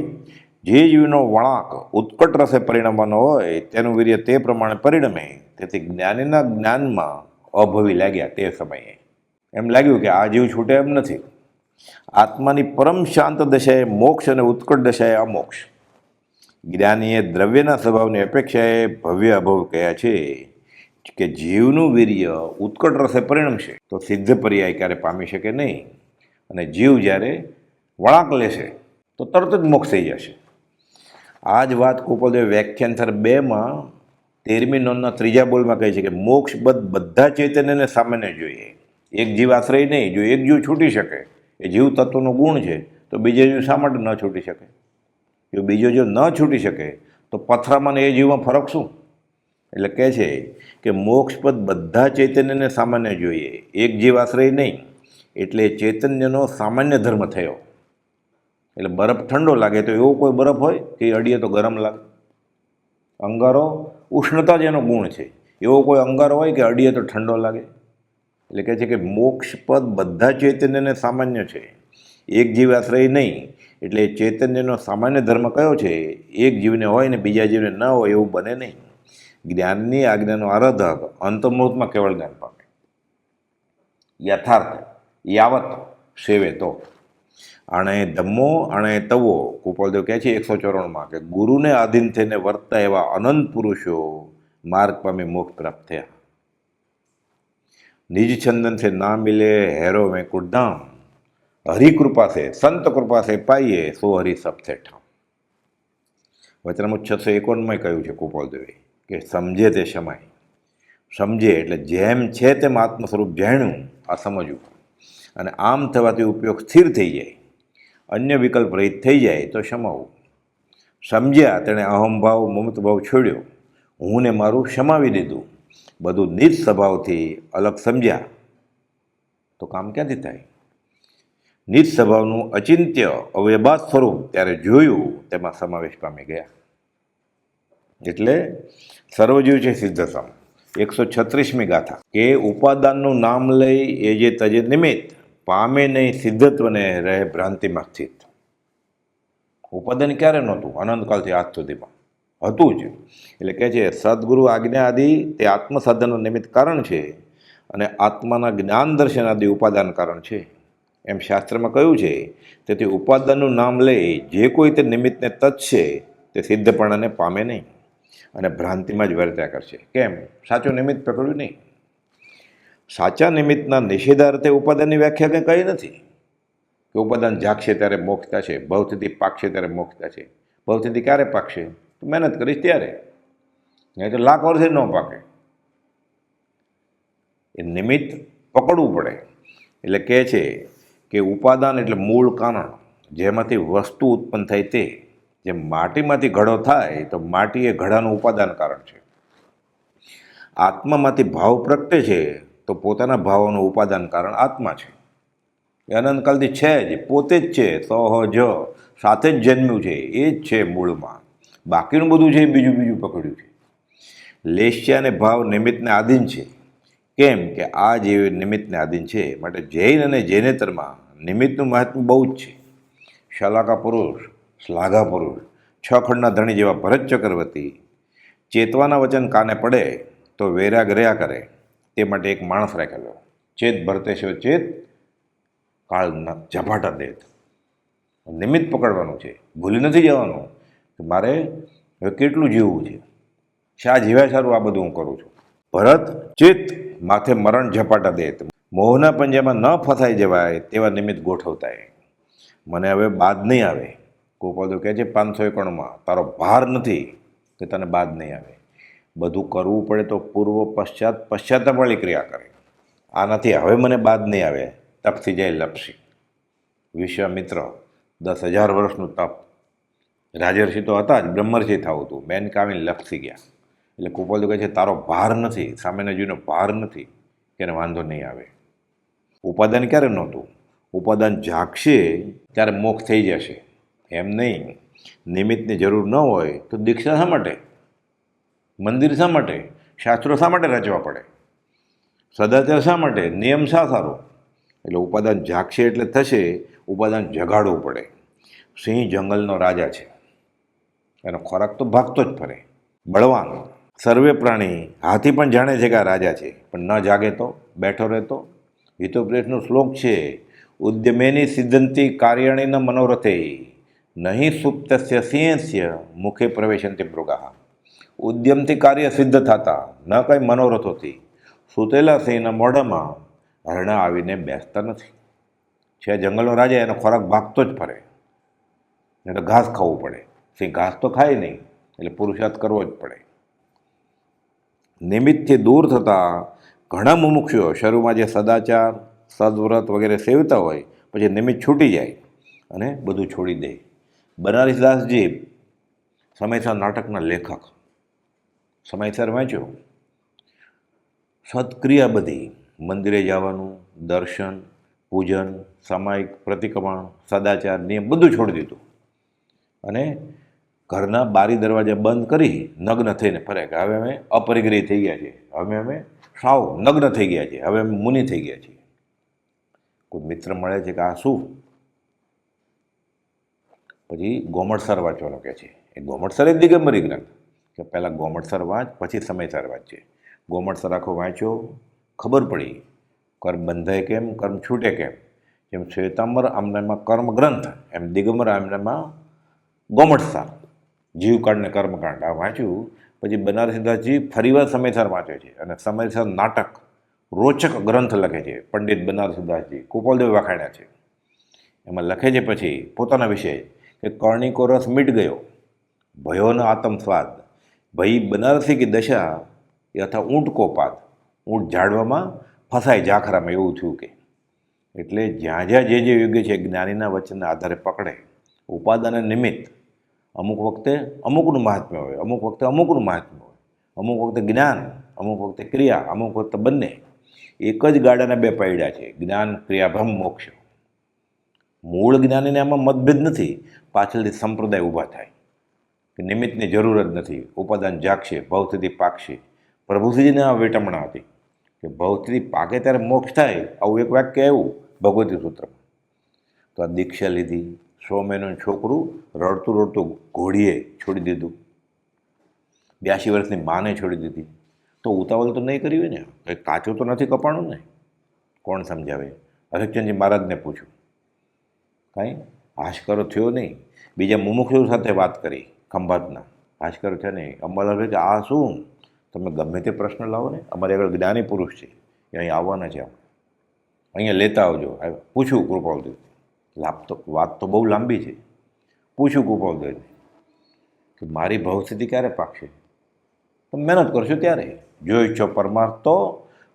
જે જીવનો વળાંક ઉત્કટ રસે પરિણમવાનો હોય તેનું વીર્ય તે પ્રમાણે પરિણમે. તેથી જ્ઞાનીના જ્ઞાનમાં અભવિ લાગ્યા. તે સમયે એમ લાગ્યું કે આ જીવ છૂટે એમ નથી. આત્માની પરમ શાંત દશાએ મોક્ષ અને ઉત્કટ દશાએ અમોક્ષ. જ્ઞાનીએ દ્રવ્યના સ્વભાવની અપેક્ષાએ ભવ્ય અભવ કહ્યા છે કે જીવનું વીર્ય ઉત્કટ રસે પરિણમશે તો સિદ્ધ પર્યાય ક્યારે પામી શકે નહીં, અને જીવ જ્યારે વળાંક લેશે તો તરત જ મોક્ષ થઈ જશે. આ જ વાત કુપોદેવ વ્યાખ્યાનસર 2માં 13મી નોંધના 3જા બોલમાં કહે છે કે મોક્ષબદ્ધ બધા ચૈતન્યને સામાન્ય જોઈએ, એક જીવ આશ્રય નહીં. જો એક જીવ છૂટી શકે, એ જીવ તત્વનો ગુણ છે, તો બીજો જીવ શા માટે ન છૂટી શકે? જો બીજો જીવ ન છૂટી શકે તો પથરામાં ને એ જીવમાં ફરક શું? એટલે કહે છે કે મોક્ષપદ બધા ચૈતન્યને સામાન્ય જોઈએ, એક જીવ આશ્રય નહીં. એટલે ચૈતન્યનો સામાન્ય ધર્મ થયો. એટલે બરફ ઠંડો લાગે તો એવો કોઈ બરફ હોય કે અડીએ તો ગરમ લાગે? અંગારો ઉષ્ણતા જેનો ગુણ છે, એવો કોઈ અંગારો હોય કે અડીએ તો ઠંડો લાગે? એટલે કહે છે કે મોક્ષપદ બધા ચૈતન્યને સામાન્ય છે, એક જીવ આશ્રય નહીં. એટલે ચૈતન્યનો સામાન્ય ધર્મ કયો છે? એક જીવને હોય ને બીજા જીવને ન હોય એવું બને નહીં. જ્ઞાનની આજ્ઞાનો આરાધક અંતર્મુહૂર્તમાં કેવળ જ્ઞાન પામે. યથાર્થ યાવત સેવે તો આણે ધમ્મો આણે તવો. કુપોલદેવ કહે છે 194માં કે ગુરુને આધીન થઈને વર્તતા એવા અનંત પુરુષો માર્ગ પામી મોક્ષ પ્રાપ્ત થયા. નિજ છંદન से ना मिले हैरो में कुटधाम, हरि कृपा से संत कृपा से पाइए सो हरि सब थे ठाम. વચનામૃત 651માં કહ્યું છે કુપોલદેવે કે સમજે તે શમાય. સમજે એટલે જેમ છે તેમ આત્મ સ્વરૂપ જાણ્યું, આ સમજવું. અને આમ થવાથી ઉપયોગ સ્થિર થઈ જાય, અન્ય વિકલ્પ રહિત થઈ જાય તો શમાવવું. સમજ્યા તેણે અહમભાવ મમતભાવ છોડ્યો, હું ને મારું શમાવી દીધું, બધું નિજ સ્વભાવથી અલગ સમજ્યા તો કામ ક્યાંથી થાય? નિજ સ્વભાવનું અચિંત્ય અવ્યભાત સ્વરૂપ ત્યારે જોયું, તેમાં સમાવેશ પામી ગયા. એટલે સર્વજીવ છે સિદ્ધ સમ. 136મી ગાથા કે ઉપાદાનનું નામ લઈ એ જે તજે નિમિત્ત પામે નહીં સિદ્ધત્વને રહે ભ્રાંતિમાં સ્થિત. ઉપાદાન ક્યારે નહોતું? અનંતકાળથી આજ સુધીમાં હતું જ. એટલે કહે છે સદગુરુ આજ્ઞા આદિ તે આત્મસાધનનું નિમિત્ત કારણ છે, અને આત્માના જ્ઞાન દર્શન આદિ ઉપાદાન કારણ છે. એમ શાસ્ત્રમાં કહ્યું છે. તેથી ઉપાદાનનું નામ લઈ જે કોઈ તે નિમિત્તને તજશે તે સિદ્ધપણાને પામે નહીં અને ભ્રાંતિમાં જ વર્ત્યા કરશે. કેમ? સાચું નિમિત્ત પકડ્યું નહીં. સાચા નિમિત્તના નિષેધાર્થે ઉપાદાનની વ્યાખ્યા કંઈ નથી કે ઉપાદાન જાગશે ત્યારે મોક્ષ થશે, ભવતિથી પાકશે ત્યારે મોક્ષ થશે. ભવતિથી ક્યારે પાકશે? તો મહેનત કરીશ ત્યારે, નહીં તો લાખ વર્ષે ન પાકે. એ નિમિત્ત પકડવું પડે. એટલે કહે છે કે ઉપાદાન એટલે મૂળ કારણ, જેમાંથી વસ્તુ ઉત્પન્ન થાય તે. જેમ માટીમાંથી ઘડો થાય તો માટી એ ઘડાનું ઉપાદાન કારણ છે. આત્મામાંથી ભાવ પ્રગટે છે તો પોતાના ભાવોનું ઉપાદાન કારણ આત્મા છે. એ અનંતકાલથી છે જ, પોતે જ છે, સહજ સાથે જ જન્મ્યું છે, એ જ છે મૂળમાં. બાકીનું બધું છે બીજું પકડ્યું છે. લેશ્ય અને ભાવ નિમિત્તને આધીન છે. કેમ કે આ જે નિમિત્તને આધીન છે, માટે જૈન અને જૈનેતરમાં નિમિત્તનું મહાત્મ્ય બહુ જ છે. શલાકા પુરુષ, શ્લાઘા પુરુષ, 6 ખંડના ધણી જેવા ભરત ચક્રવર્તી ચેતવાના વચન કાને પડે તો વૈરાગ રહ્યા કરે, તે માટે એક માણસ રાખેલો. ચેત ભરતેશ્વર ચેત કાળ ઝપાટા દેત. નિમિત્ત પકડવાનું છે, ભૂલી નથી જવાનું કે મારે હવે કેટલું જીવવું છે, શા જીવ્યા સારું આ બધું હું કરું છું. ભરત ચિત્ત માથે મરણ ઝપાટા દેત, મોહના પંજામાં ન ફસાઈ જવાય તેવા નિમિત્ત ગોઠવતા. મને હવે બાદ નહીં આવે. ગોપાલ કહે છે 551માં તારો ભાર નથી કે તને બાદ નહીં આવે. બધું કરવું પડે તો પૂર્વ પશ્ચાતાપવાળી ક્રિયા કરે. આ નથી હવે મને બાદ નહીં આવે, તપથી જાય લપસી. વિશ્વામિત્ર 10,000 વર્ષનું તપ, રાજર્ષિ તો હતા જ, બ્રહ્મર્ષિ થવું હતું, બેન કાવીને લપસી ગયા. એટલે ગોપાલ કહે છે તારો ભાર નથી, સામેના જીવનો ભાર નથી કે એને વાંધો નહીં આવે. ઉપાદાન ક્યારે નહોતું? ઉપાદાન જાગશે ત્યારે મોક્ષ થઈ જશે, એમ નહીં. નિમિત્તની જરૂર ન હોય તો દીક્ષા શા માટે, મંદિર શા માટે, શાસ્ત્રો શા માટે રચવા પડે, સદાચાર શા માટે, નિયમ શા સારો? એટલે ઉપાદાન જાગશે એટલે થશે, ઉપાદાન જગાડવું પડે. સિંહ જંગલનો રાજા છે, એનો ખોરાક તો ભાગતો જ ફરે, બળવાન. સર્વે પ્રાણી, હાથી પણ જાણે છે કે આ રાજા છે, પણ ન જાગે તો બેઠો રહેતો. હિતોપદેશનો શ્લોક છે, ઉદ્યમેની સિદ્ધંતી કાર્યાણીના મનોરથે નહીં સુપ્તસ્ય સિંહસ્ય મુખે પ્રવેશંતિ મૃગા. ઉદ્યમથી કાર્ય સિદ્ધ થતા, ન કંઈ મનોરથોથી. સૂતેલા સિંહના મોઢામાં હરણા આવીને બેસતા નથી. છે જંગલનો રાજા, એનો ખોરાક ભાગતો જ ફરે, એટલે ઘાસ ખાવું પડે. સિંહ ઘાસ તો ખાય નહીં, એટલે પુરુષાર્થ કરવો જ પડે. નિમિત્તથી દૂર થતાં ઘણા મુમુક્ષુઓ શરૂમાં જે સદાચાર સદવ્રત વગેરે સેવતા હોય, પછી નિમિત્ત છૂટી જાય અને બધું છોડી દે. બનારસદાસજી સમયસર નાટકના લેખક, સમયસર વાંચ્યો. સત્ક્રિયા બધી, મંદિરે જવાનું, દર્શન, પૂજન, સામાયિક પ્રતિક્રમણ, સદાચાર, નિયમ બધું છોડી દીધું અને ઘરના બારી દરવાજા બંધ કરી નગ્ન થઈને ફરે કે હવે અમે અપરિગ્રહી થઈ ગયા છીએ, હવે અમે સાવ નગ્ન થઈ ગયા છીએ, હવે અમે મુનિ થઈ ગયા છીએ. કોઈ મિત્ર મળે છે કે આ શું? પછી ગોમટસર વાંચવાનું કહે છે. એ ગોમટસર જ દિગંબરી ગ્રંથ, કે પહેલાં ગોમટસર વાંચ, પછી સમયસર વાંચે. ગોમટસર આખો વાંચ્યો, ખબર પડી કર્મ બંધાય કેમ, કર્મ છૂટે કેમ. જેમ શ્વેતાંબર આમનામાં કર્મ ગ્રંથ, એમ દિગંબર આમનામાં ગોમટસર, જીવકાંડ ને કર્મકાંડ. આ વાંચ્યું. પછી બનારસીદાસજી ફરીવાર સમયસર વાંચે છે અને સમયસર નાટક રોચક ગ્રંથ લખે છે. પંડિત બનારસીદાસજી ગોપાલદેવ વખાણ્યા છે. એમાં લખે છે પછી પોતાના વિશે કે કર્ણિકો રસ મીટ ગયો, ભયોનો આત્મસ્વાદ, ભઈ બનારસી કી દશા યથા ઊંટ કો પાદ. ઊંટ ઝાડવામાં ફસાય ઝાખરામાં, એવું થયું કે. એટલે જ્યાં જ્યાં જે યોગ્ય છે જ્ઞાનીના વચનના આધારે પકડે. ઉપાદાન અને નિમિત્ત, અમુક વખતે અમુકનું મહાત્મ્ય હોય, અમુક વખતે અમુકનું મહાત્મ્ય હોય, અમુક વખતે જ્ઞાન, અમુક વખતે ક્રિયા, અમુક વખતે બંને. એક જ ગાડાના બે પૈડા છે, જ્ઞાન, ક્રિયા, બ્રહ્મ, મોક્ષ. મૂળ જ્ઞાનીને આમાં મતભેદ નથી, પાછળથી સંપ્રદાય ઊભા થાય કે નિમિત્તની જરૂર જ નથી, ઉપાદાન જાગશે, ભવસ્થિતિ પાકશે. પ્રભુશ્રીજીને આ વેટમણા હતી કે ભવસ્થિતિ પાકે ત્યારે મોક્ષ થાય. આવું એક વાક્ય આવ્યું ભગવતી સૂત્રમાં. તો આ દીક્ષા લીધી, 100 મહિનાનું છોકરું રડતું રડતું ઘોડીએ છોડી દીધું, 82 વર્ષની માને છોડી દીધી. તો ઉતાવળ તો નહીં કરી હોય ને, કંઈ કાચું તો નથી કપાણું ને. કોણ સમજાવે? હરિશ્ચંદ્રજી મહારાજને પૂછ્યું, કાંઈ હાશકરો થયો નહીં. બીજા મુમુક્ષુ સાથે વાત કરી, ખંભાતના, હાશકરો થયા નહીં. અંબાલાલ કે આ શું, તમે ગમે તે પ્રશ્ન લાવો ને, અમારે આગળ જ્ઞાની પુરુષ છે, એ અહીં આવવાના છે, અહીંયા લેતા આવજો. પૂછ્યું કૃપાલદેવ, વાત તો બહુ લાંબી છે. પૂછ્યું કૃપાલદેવને કે મારી ભવસ્થિતિ ક્યારે પાકશે? તમે મહેનત કરશો ત્યારે. જો ઈચ્છો પરમાર્થ તો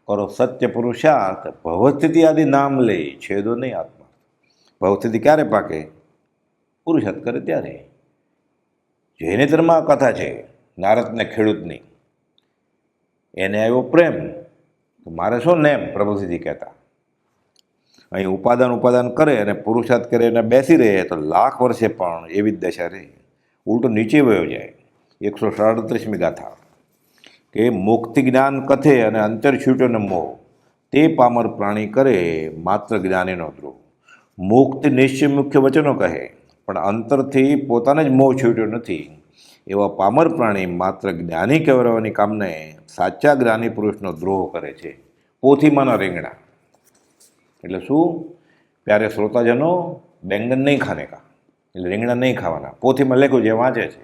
કરો સત્ય પુરુષાર્થ, ભવસ્થિતિ આદિ નામ લે છેદો નહીં આત્મા. ભવસ્થિતિ ક્યારે પાકે? પુરુષાર્થ કરે ત્યારે. જેને ધર્મમાં કથા છે નારદને ખેડૂતની, એને આવ્યો પ્રેમ, તો મારે શું નેમ પ્રભુશ્રીજી કહેતા. અહીં ઉપાદાન કરે અને પુરુષાર્થ કરે અને બેસી રહે તો લાખ વર્ષે પણ એવી જ દશા રહે. ઉલટો નીચે વયો જાય. 137મી ગાથા કે મુક્તિ જ્ઞાન કથે અને અંતર છૂટ્યો ન મોહ, તે પામર પ્રાણી કરે માત્ર જ્ઞાનીનો દ્રોહ. મુક્તિ નિશ્ચય મુખ્ય વચનો કહે, પણ અંતરથી પોતાને જ મોહ છૂટ્યો નથી. એવા પામર પ્રાણી માત્ર જ્ઞાની કહેવરાવાની કામને સાચા જ્ઞાની પુરુષનો દ્રોહ કરે છે. પોથીમાંના રીંગણા એટલે શું? प्यारे श्रोताजनों, बैंगन नहीं खाने का, એટલે રીંગણા નહીં ખાવાના. પોથીમાં લખ્યું જે વાંચે છે.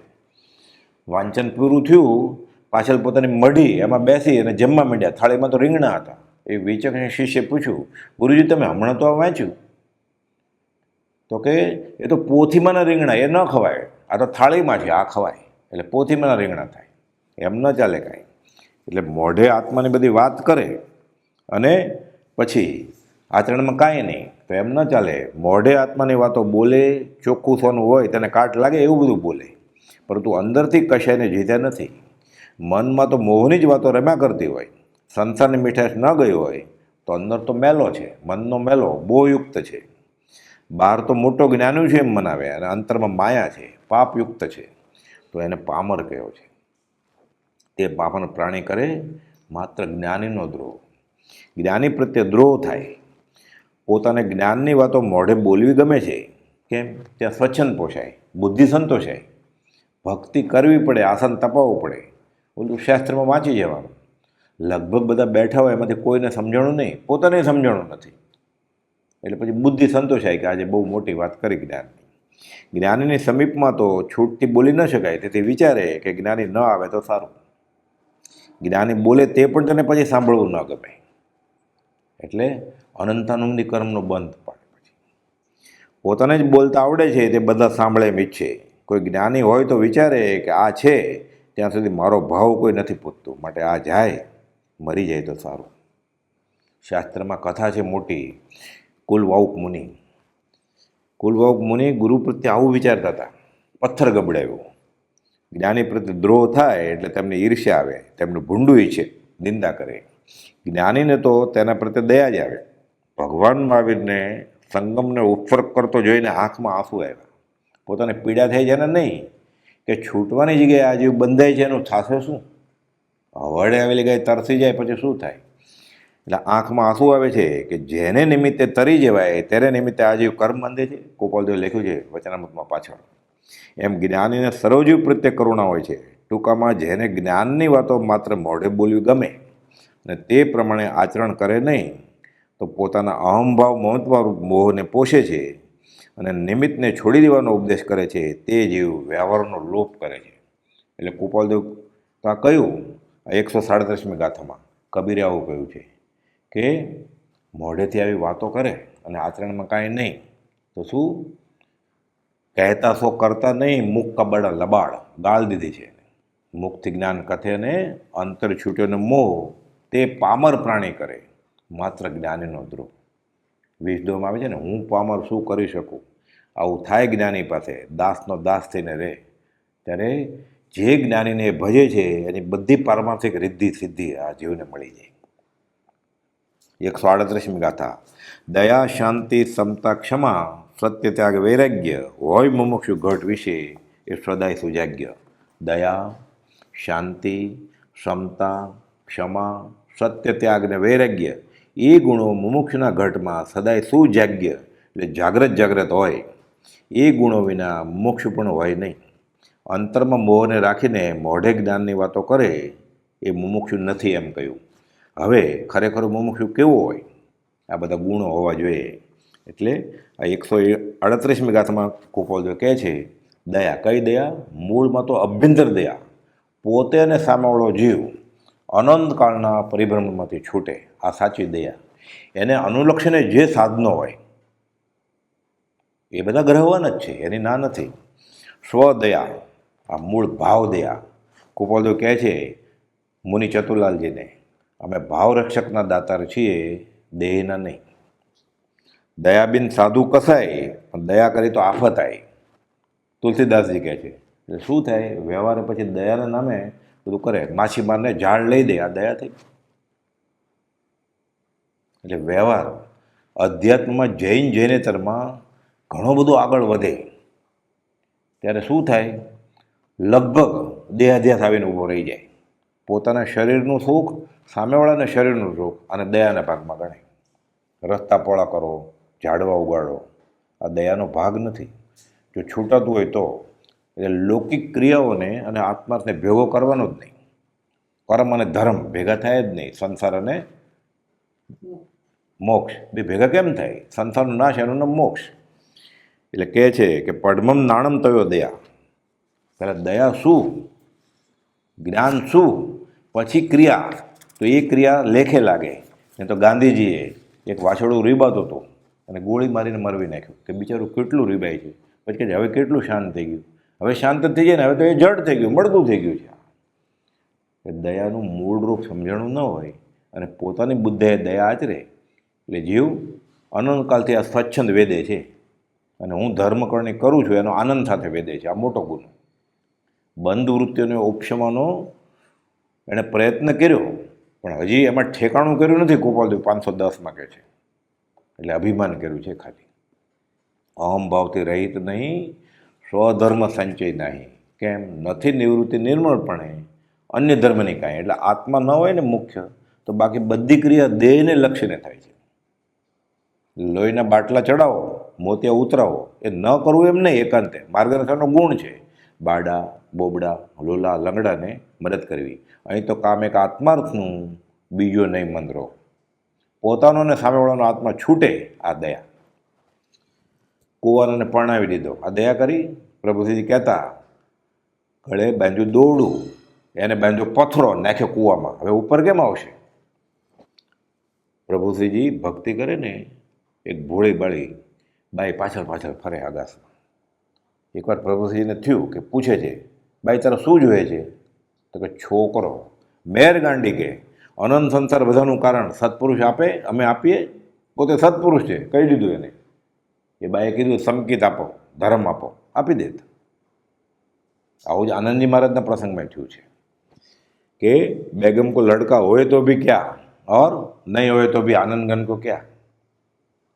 વાંચન પૂરું થયું, પાછળ પોતાની મઢી એમાં બેસી અને જમવા માંડ્યા. થાળીમાં તો રીંગણા હતા. એ વિચક્ષણ શિષ્ય પૂછ્યું, ગુરુજી તમે હમણાં તો આ વાંચ્યું? તો કે એ તો પોથીમાંના રીંગણા, એ ન ખવાય. આ તો થાળીમાં છે, આ ખવાય. એટલે પોથીમાંના રીંગણા થાય, એમ ન ચાલે કાંઈ. એટલે મોઢે આત્માની બધી વાત કરે અને પછી આચરણમાં કાંઈ નહીં, તો એમ ન ચાલે. મોઢે આત્માની વાતો બોલે, ચોખ્ખું સોનું હોય તેને કાટ લાગે એવું બધું બોલે, પરંતુ અંદરથી કશાયને જીત્યા નથી. મનમાં તો મોહની જ વાતો રમ્યા કરતી હોય, સંસારની મીઠાશ ન ગઈ હોય તો અંદર તો મેલો છે. મનનો મેલો બોયુક્ત છે. બહાર તો મોટો જ્ઞાની છે એમ મનાવે અને અંતરમાં માયા છે, પાપયુક્ત છે, તો એને પામર કહેવો છે. તે પાપન પ્રાણી કરે માત્ર જ્ઞાનીનો દ્રોહ. જ્ઞાની પ્રત્યે દ્રોહ થાય. પોતાને જ્ઞાનની વાતો મોઢે બોલવી ગમે છે. કેમ? ત્યાં સ્વચ્છંદ પોષાય, બુદ્ધિ સંતોષાય. ભક્તિ કરવી પડે, આસન તપાવવું પડે, ઓલું શાસ્ત્રમાં વાંચી જવાનું. લગભગ બધા બેઠા હોય એમાંથી કોઈને સમજણું નહીં, પોતાને સમજણું નથી. એટલે પછી બુદ્ધિ સંતોષાય કે આજે બહુ મોટી વાત કરી જ્ઞાનની. જ્ઞાનીની સમીપમાં તો છૂટથી બોલી ન શકાય, તેથી વિચારે કે જ્ઞાની ન આવે તો સારું. જ્ઞાની બોલે તે પણ તને પછી સાંભળવું ન ગમે. એટલે અનંતાનંદી કર્મનો બંધ પાડે. પછી પોતાને જ બોલતા આવડે છે તે બધા સાંભળે એમ ઈચ્છે. કોઈ જ્ઞાની હોય તો વિચારે કે આ છે ત્યાં સુધી મારો ભાવ કોઈ નથી પૂછતું, માટે આ જાય, મરી જાય તો સારું. શાસ્ત્રમાં કથા છે મોટી. કુલવાઉક મુનિ. કુલવાઉક મુનિ ગુરુ પ્રત્યે આવું વિચારતા હતા. પથ્થર ગબડાવ્યો. જ્ઞાની પ્રત્યે દ્રોહ થાય એટલે તેમને ઈર્ષ્યા આવે, તેમનું ભૂંડું ઈચ્છે, નિંદા કરે. જ્ઞાનીને તો તેના પ્રત્યે દયા જ આવે. ભગવાન મહાવીરને સંગમને ઉત્સર્ગ કરતો જોઈને આંખમાં આંસુ આવ્યા. પોતાને પીડા થઈ જાય ને નહીં કે છૂટવાની જગ્યાએ આ જીવ બંધાય છે એનું થશે શું? વડે આવેલી ગાય તરસી જાય પછી શું થાય? એટલે આંખમાં આંસુ આવે છે કે જેને નિમિત્તે તરી જવાય તેને નિમિત્તે આ જીવ કર્મ બાંધે છે. ગોપાલદેવ લખ્યું છે વચનામૃતમાં પાછળ. એમ જ્ઞાનીને સર્વજીવ પ્રત્યે કરુણા હોય છે. ટૂંકામાં જેને જ્ઞાનની વાતો માત્ર મોઢે બોલવી ગમે અને તે પ્રમાણે આચરણ કરે નહીં તો પોતાના અહંભાવ મહત્વરૂપ મોહને પોષે છે અને નિમિત્તને છોડી દેવાનો ઉપદેશ કરે છે. તે જીવ વ્યવહારનો લોપ કરે છે. એટલે ગોપાલદેવ તો આ કહ્યું, આ 137મી ગાથામાં કબીરે આવું કહ્યું છે કે મોઢેથી આવી વાતો કરે અને આચરણમાં કાંઈ નહીં તો શું? કહેતા સો કરતા નહીં, મુખ કબડા લબાડ, ગાળ દીધી છે. મુખથી જ્ઞાન કથે ને અંતર છૂટ્યો ને મોહ, તે પામર પ્રાણી કરે માત્ર જ્ઞાનીનો દ્રોહ. વિષદોમ આવે છે ને, હું પામર શું કરી શકું? આવું થાય જ્ઞાની પાસે. દાસનો દાસ થઈને રહે. ત્યારે જે જ્ઞાનીને ભજે છે એની બધી પારમાર્થિક રિદ્ધિ સિદ્ધિ આ જીવને મળી જાય. 138મી ગાથા. દયા, શાંતિ, સમતા, ક્ષમા, સત્ય, ત્યાગ, વૈરાગ્ય હોય મુમુક્ષુ ઘટ વિશે એ સદાય સુજાગ્ય. દયા, શાંતિ, ક્ષમતા, ક્ષમા, સત્ય, ત્યાગ ને વૈરાગ્ય એ ગુણો મુમુક્ષુના ઘટમાં સદાય સુજાગ્ય એટલે જાગ્રત હોય. એ ગુણો વિના મુમુક્ષુ પણ હોય નહીં. અંતરમાં મોહને રાખીને મોઢે જ્ઞાનની વાતો કરે એ મુમુક્ષુ નથી એમ કહ્યું. હવે ખરેખર મુમુક્ષુ કેવો હોય? આ બધા ગુણો હોવા જોઈએ. એટલે આ 138મી ગાથામાં ગોપાલદેવ કહે છે, દયા. કઈ દયા? મૂળમાં તો અભ્યંતર દયા. પોતે અને સામેવાળો જીવ અનંતકાળના પરિભ્રમણમાંથી છૂટે, આ સાચી દયા. એને અનુલક્ષીને જે સાધનો હોય એ બધા ગ્રહવાન જ છે, એની ના નથી. સ્વદયા, આ મૂળ ભાવ દયા. ગોપાલદેવ કહે છે મુનિ ચતુરલાલજીને, અમે ભાવરક્ષકના દાતાર છીએ, દેહના નહીં. દયાબીન સાધુ કસાય, પણ દયા કરી તો આફત આવી. તુલસીદાસજી કહે છે. એટલે શું થાય? વ્યવહારે પછી દયાના નામે બધું કરે. માછીમારને ઝાડ લઈ દે, આ દયા થઈ. એટલે વ્યવહાર અધ્યાત્મમાં જૈનેતરમાં ઘણો બધો આગળ વધે ત્યારે શું થાય? લગભગ દેહાધ્યાસ આવીને ઊભો રહી જાય. પોતાના શરીરનું સુખ, સામેવાળાના શરીરનું સુખ અને દયાના ભાગમાં ગણાય. રસ્તા પોળા કરો, ઝાડવા ઉગાડો, આ દયાનો ભાગ નથી. જો છૂટાતું હોય તો એટલે લૌકિક ક્રિયાઓને અને આત્માર્થને ભેગો કરવાનો જ નહીં. કર્મ અને ધર્મ ભેગા થાય જ નહીં. સંસાર અને મોક્ષ બે ભેગા કેમ થાય? સંસારનો નાશ એનું નામ મોક્ષ. એટલે કહે છે કે પડમમ નાણમ તયો દયા. પહેલાં દયા શું, જ્ઞાન શું, પછી ક્રિયા. તો એ ક્રિયા લેખે લાગે. ને તો ગાંધીજીએ એક વાછરડું રીબાતું હતું અને ગોળી મારીને મરવી નાખ્યું કે બિચારું કેટલું રીબાય છે. પછી કે હવે કેટલું શાંત થઈ ગયું. હવે શાંત થઈ જાય ને, હવે તો એ જડ થઈ ગયું, મળતું થઈ ગયું છે. કે દયાનું મૂળ રૂપ સમજણું ન હોય અને પોતાની બુદ્ધિએ દયા આચરે એટલે જીવ અનંતકાલથી આ સ્વચ્છંદ વેદે છે અને હું ધર્મકરણી કરું છું એનો આનંદ સાથે વેદે છે. આ મોટો ગુનો. બંધ વૃત્તિઓને ઉપશમવાનો એણે પ્રયત્ન કર્યો પણ હજી એમાં ઠેકાણું કર્યું નથી. ગોપાલદેવ 510માં કહે છે. એટલે અભિમાન કર્યું છે ખાલી. અહમભાવથી રહિત નહીં, સ્વધર્મ સંચય નહીં. કેમ? નથી નિવૃત્તિ નિર્મળપણે અન્ય ધર્મની કાંઈ. એટલે આત્મા ન હોય ને મુખ્ય, તો બાકી બધી ક્રિયા દેહને લક્ષીને થાય છે. લોહીના બાટલા ચડાવો, મોતિયા ઉતરાવો, એ ન કરવું એમ નહીં. એકાંતે માર્ગદર્શનનો ગુણ છે. બાડા, બોબડા, લોલા, લંગડાને મદદ કરવી. અહીં તો કામ એક આત્માર્થનું, બીજો નહીં મંત્રો. પોતાનો ને સામેવાળાનો આત્મા છૂટે, આ દયા. કુંવારને પરણાવી દીધો, આ દયા કરી. પ્રભુશ્રીજી કહેતા ગળે બાંધ્યું દોરડું, એને બાંધ્યો પથરો, નાખ્યો કૂવામાં. હવે ઉપર કેમ આવશે? પ્રભુશ્રીજી ભક્તિ કરે ને, એક ભોળી બાળી બાઈ પાછળ પાછળ ફરે આકાશમાં. એકવાર પ્રભુશ્રીજીને થયું કે પૂછે છે, બાઈ તારે શું જોઈએ છે? તો કે છોકરો. મેર ગાંડી કે અનંત સંસાર બધાનું કારણ સત્પુરુષ આપે, અમે આપીએ. પોતે સત્પુરુષ છે, કહી દીધું એને. એ બાઈએ કીધું સંકેત આપો, ધર્મ આપો, આપી દેત. આવું જ આનંદજી મહારાજના પ્રસંગમાં થયું છે કે બેગમ કો લડકા હોય તો ભી ક્યાં और નહીં હોય તો ભી આનંદગન કો ક્યાં.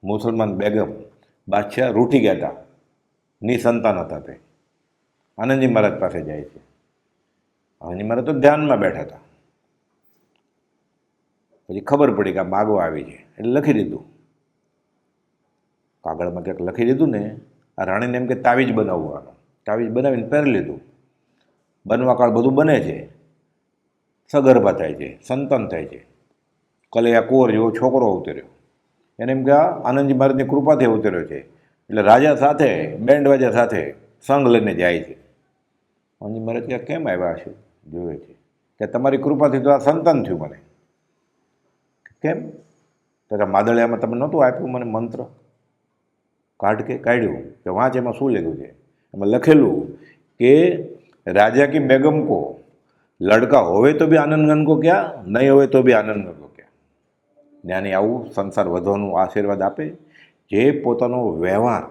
મુસલમાન બેગમ બાદશાહ રૂઠી ગયા હતા, નિસંતાન હતા તે. આનંદજી મહારાજ પાસે જાય છે. આનંદજી મહારાજ તો ધ્યાનમાં બેઠા હતા. પછી ખબર પડી કે આ માગવા આવી છે એટલે લખી દીધું. કાગળમાં ક્યાંક લખી દીધું ને, આ રાણીને એમ કે તાવીજ બનાવવાનું. તાવીજ બનાવીને પહેરી લીધું. બનવા કાળ બધું બને છે, સગર્ભા થાય છે, સંતાન થાય છે. કલૈયા કુંવર જેવો છોકરો અવતર્યો. એને એમ કે આ આનંદજી મહારાજની કૃપાથી અવતર્યો છે. એટલે રાજા સાથે બેન્ડ વાજા સાથે સંગ લઈને જાય છે. આનંદજી મહારાજ કે કેમ આવ્યા છે? જોવે છે કે તમારી કૃપાથી તો આ સંતાન થયું મને. કેમ? તો કે માદળિયામાં તમે નહોતું આપ્યું મને મંત્ર? કાઢ્યું કે વાંચ, એમાં શું લખ્યું છે? એમાં લખેલું કે રાજા કી બેગમ કો લડકા હોવે તો બી આનંદગન કો ક્યાં, નહીં હોય તો બી આનંદગન કો ક્યાં. જ્ઞાની આવું સંસાર વધવાનું આશીર્વાદ આપે. જે પોતાનો વ્યવહાર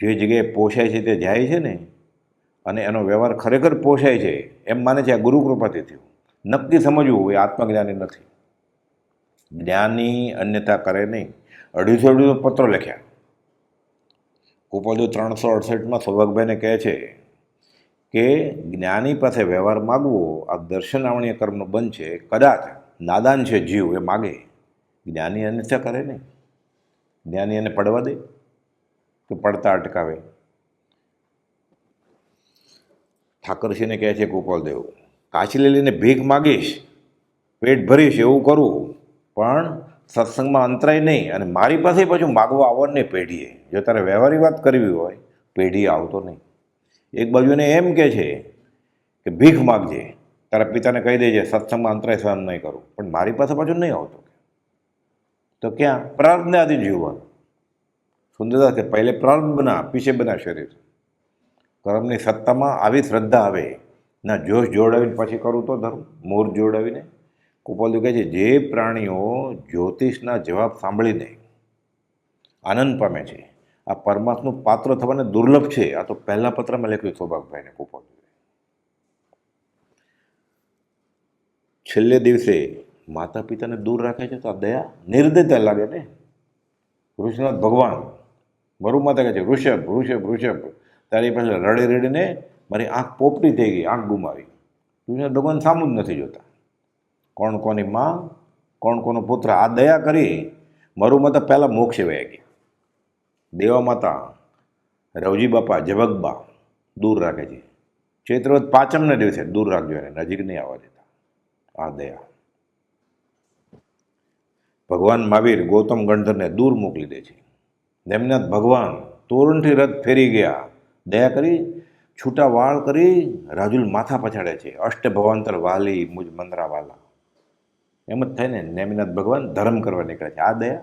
જે જગ્યાએ પોષાય છે તે જાય છે ને, અને એનો વ્યવહાર ખરેખર પોષાય છે એમ માને છે આ ગુરુ કૃપાથી થયું. નક્કી સમજવું એ આત્મજ્ઞાની નથી. જ્ઞાની અન્યતા કરે નહીં. 250 પત્રો લખ્યા. ગોપાલદેવ 368માં સૌભાગભાઈને કહે છે કે જ્ઞાની પાસે વ્યવહાર માગવો આ દર્શનાવણીય કર્મનો બંધ છે. કદાચ નાદાન છે જીવ, એ માગે. જ્ઞાની અન્યથા કરે નહીં. જ્ઞાની એને પડવા દે તો પડતા અટકાવે. ઠાકરસિંહને કહે છે ગોપાલદેવ, કાચલી લઈને ભીખ માગીશ, પેટ ભરીશ એવું કરું, પણ સત્સંગમાં અંતરાય નહીં. અને મારી પાસે પાછું માગવા આવવાનું નહીં પેઢીએ. જો તારે વ્યવહારિક વાત કરવી હોય, પેઢીએ આવતો નહીં. એક બાજુ એને એમ કહે છે કે ભીખ માગજે, તારા પિતાને કહી દેજે સત્સંગમાં અંતરાય સહન નહીં કરું, પણ મારી પાસે પાછું નહીં આવતો. તો ક્યાં? પ્રાર્થને આદિ જીવવાનું. સુંદરદાસ કે પહેલે પ્રાર્થ બના, પીછે બના શરીર. કર્મની સત્તામાં આવી શ્રદ્ધા આવે ના, જોશ જોડાવીને પછી કરું તો ધર્મ, મોર જોડાવીને. ગોપાલદેવ કહે છે જે પ્રાણીઓ જ્યોતિષના જવાબ સાંભળીને આનંદ પામે છે, આ પરમાત્માનું પાત્ર થવાને દુર્લભ છે. આ તો પહેલા પત્રમાં લખ્યું સૌભાગભાઈને ગોપાલદેવે. છેલ્લે દિવસે માતા પિતાને દૂર રાખે છે તો આ દયા નિર્દયતા લાગે ને. ઋષિનાથ ભગવાન વરુ માતા કહે છે ઋષભ ઋષભ ઋષભ, તારી પાસે રડી રડીને મારી આંખ પોપટી થઈ ગઈ, આંખ ગુમાવી. ઋષિનાથ ભગવાન સામું જ નથી જોતા. કોણ કોની માં, કોણ કોનો પુત્ર. આ દયા કરી મરુ માતા પહેલાં મોક્ષે વયા ગયા. દેવા માતા રવજી બાપા જબકબા દૂર રાખે છે. ચૈત્રવદ પાંચમના દિવસે દૂર રાખજો, એને નજીક નહીં આવવા દેતા. આ દયા. ભગવાન મહાવીર ગૌતમ ગણધરને દૂર મોકલી દે છે. નેમિનાથ ભગવાન તોરણથી રથ ફેરી ગયા, દયા કરી છૂટા વાળ કરી રાજુલ માથા પછાડે છે. અષ્ટ ભવાંતર વાલી મુજ મંદરા વાલા, એમ જ થાય ને. નેમિનાથ ભગવાન ધર્મ કરવા નીકળે છે. આ દયા.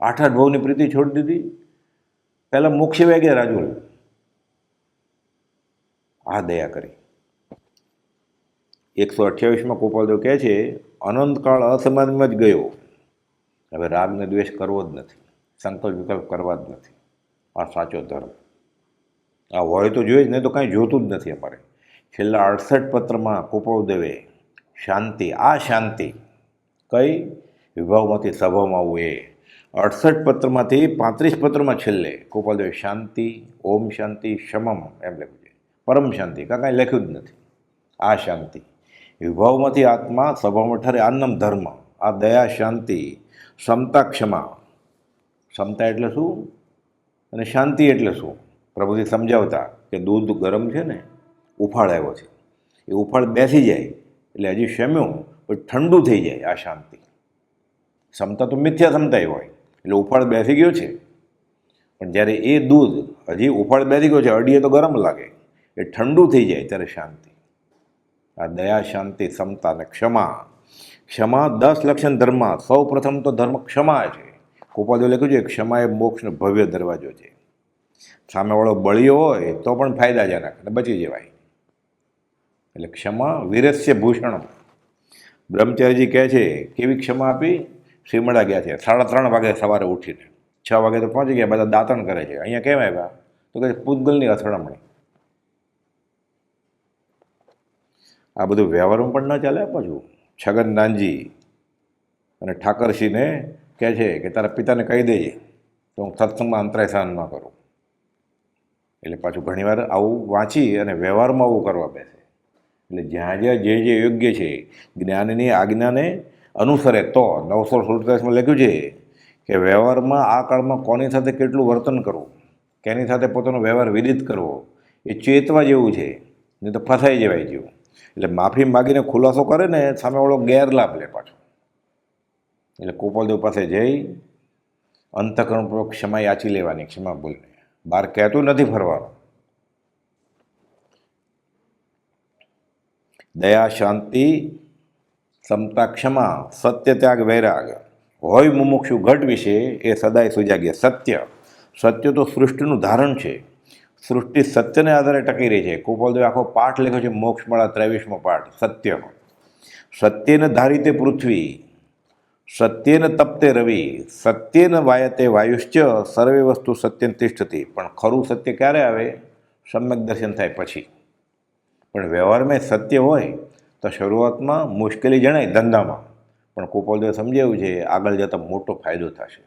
આઠ ભવની પ્રીતિ છોડી દીધી, પહેલાં મોક્ષે વહી ગયા રાજુલ. આ દયા કરી. 128માં ગોપાલદેવ કહે છે, અનંતકાળ અસમાધિમાં જ ગયો, હવે રાગને દ્વેષ કરવો જ નથી, સંકલ્પ વિકલ્પ કરવા જ નથી. આ સાચો ધર્મ. આ હોય તો જોઈએ જ, નહીં તો કાંઈ જોતું જ નથી અમારે. છેલ્લા 68 પત્રમાં ગોપાલદેવે શાંતિ, આ શાંતિ કઈ વિભાવમાંથી સભામાં આવવું, એ 68 પત્રમાંથી 35 પત્રમાં છેલ્લે ગોપાલદેવે શાંતિ, ઓમ શાંતિ, શમમ એમ લખ્યું છે. પરમ શાંતિ કાંઈ લખ્યું જ નથી. આ શાંતિ વિભાવમાંથી આત્મા, સભામાં ઠરે, આનંદ ધર્મ. આ દયા, શાંતિ, સમતા, ક્ષમા. સમતા એટલે શું અને શાંતિ એટલે શું? પ્રભુજી સમજાવતા કે દૂધ ગરમ છે ને, ઉફાળ આવ્યો છે, એ ઉફાળ બેસી જાય એટલે હજી શમ્યું પણ ઠંડુ થઈ જાય, આ શાંતિ. સમતા તો મિથ્યા સમતા હોય, એટલે ઉફાળ બેસી ગયો છે, પણ જ્યારે એ દૂધ હજી ઉફાળ બેસી ગયો છે, અડીએ તો ગરમ લાગે, એ ઠંડુ થઈ જાય ત્યારે શાંતિ. આ દયા, શાંતિ, સમતા અને ક્ષમા. ક્ષમા 10 લક્ષણ ધર્મમાં સૌ પ્રથમ તો ધર્મ ક્ષમા છે. ગોપાલદેવે લખ્યું છે, ક્ષમા એ મોક્ષનો ભવ્ય દરવાજો છે. સામેવાળો બળિયો હોય તો પણ ફાયદાજનક અને બચી જવાય. એટલે ક્ષમા વીરસ્ય ભૂષણ. બ્રહ્મચારીજી કહે છે, કેવી ક્ષમા આપી? શ્રીમળા ગયા છે 3:30 વાગે સવારે ઉઠીને, 6 વાગે તો પહોંચી ગયા, બધા દાંતણ કરે છે. અહીંયા કેમ આવ્યા? તો કે પૂતગલની અથડામણી. આ બધું વ્યવહારમાં પણ ન ચાલે. પાછું છગન નાનજી અને ઠાકરસિંહને કહે છે કે તારા પિતાને કહી દેજે તો હું સત્સંગમાં અંતરાય સહન ન કરું. એટલે પાછું ઘણીવાર આવું વાંચી અને વ્યવહારમાં આવું કરવા બેસે. એટલે જ્યાં જ્યાં જે યોગ્ય છે જ્ઞાનની આજ્ઞાને અનુસરે તો 947માં લખ્યું છે કે વ્યવહારમાં આ કાળમાં કોની સાથે કેટલું વર્તન કરવું, કેની સાથે પોતાનો વ્યવહાર વિદિત કરવો, એ ચેતવા જેવું છે, નહીં તો ફસાઈ જવાય જેવું. એટલે માફી માગીને ખુલાસો કરે ને, સામેવાળો ગેરલાભ લે પાછો. એટલે ગોપાલદેવ પાસે જઈ અંતઃકરણપૂર્વક ક્ષમા યાચી લેવાની, ક્ષમા બોલને. બહાર કહેતું નથી ફરવાનું. દયા, શાંતિ, સમતા, ક્ષમા, સત્ય, ત્યાગ, વૈરાગ. હોય મુમુક્ષુ ઘટ વિશે એ સદાય સુજાગ્ય. સત્ય, સત્ય તો સૃષ્ટિનું ધારણ છે. સૃષ્ટિ સત્યને આધારે ટકી રહી છે. ગોપાલદેવે આખો પાઠ લખ્યો છે, મોક્ષમાળા 23મો પાઠ સત્યનો. સત્યેન ધારિતે પૃથ્વી, સત્યેન તપ્તે રવિ, સત્યેન વાયતે વાયુશ્ચ, સર્વે વસ્તુ સત્યન તિષ્ઠતી. પણ ખરું સત્ય ક્યારે આવે? સમ્યક દર્શન થાય પછી. પણ વ્યવહારમાં સત્ય હોય તો શરૂઆતમાં મુશ્કેલી જણાય ધંધામાં, પણ ગોપાલદેવે સમજાવ્યું છે આગળ જતાં મોટો ફાયદો થશે.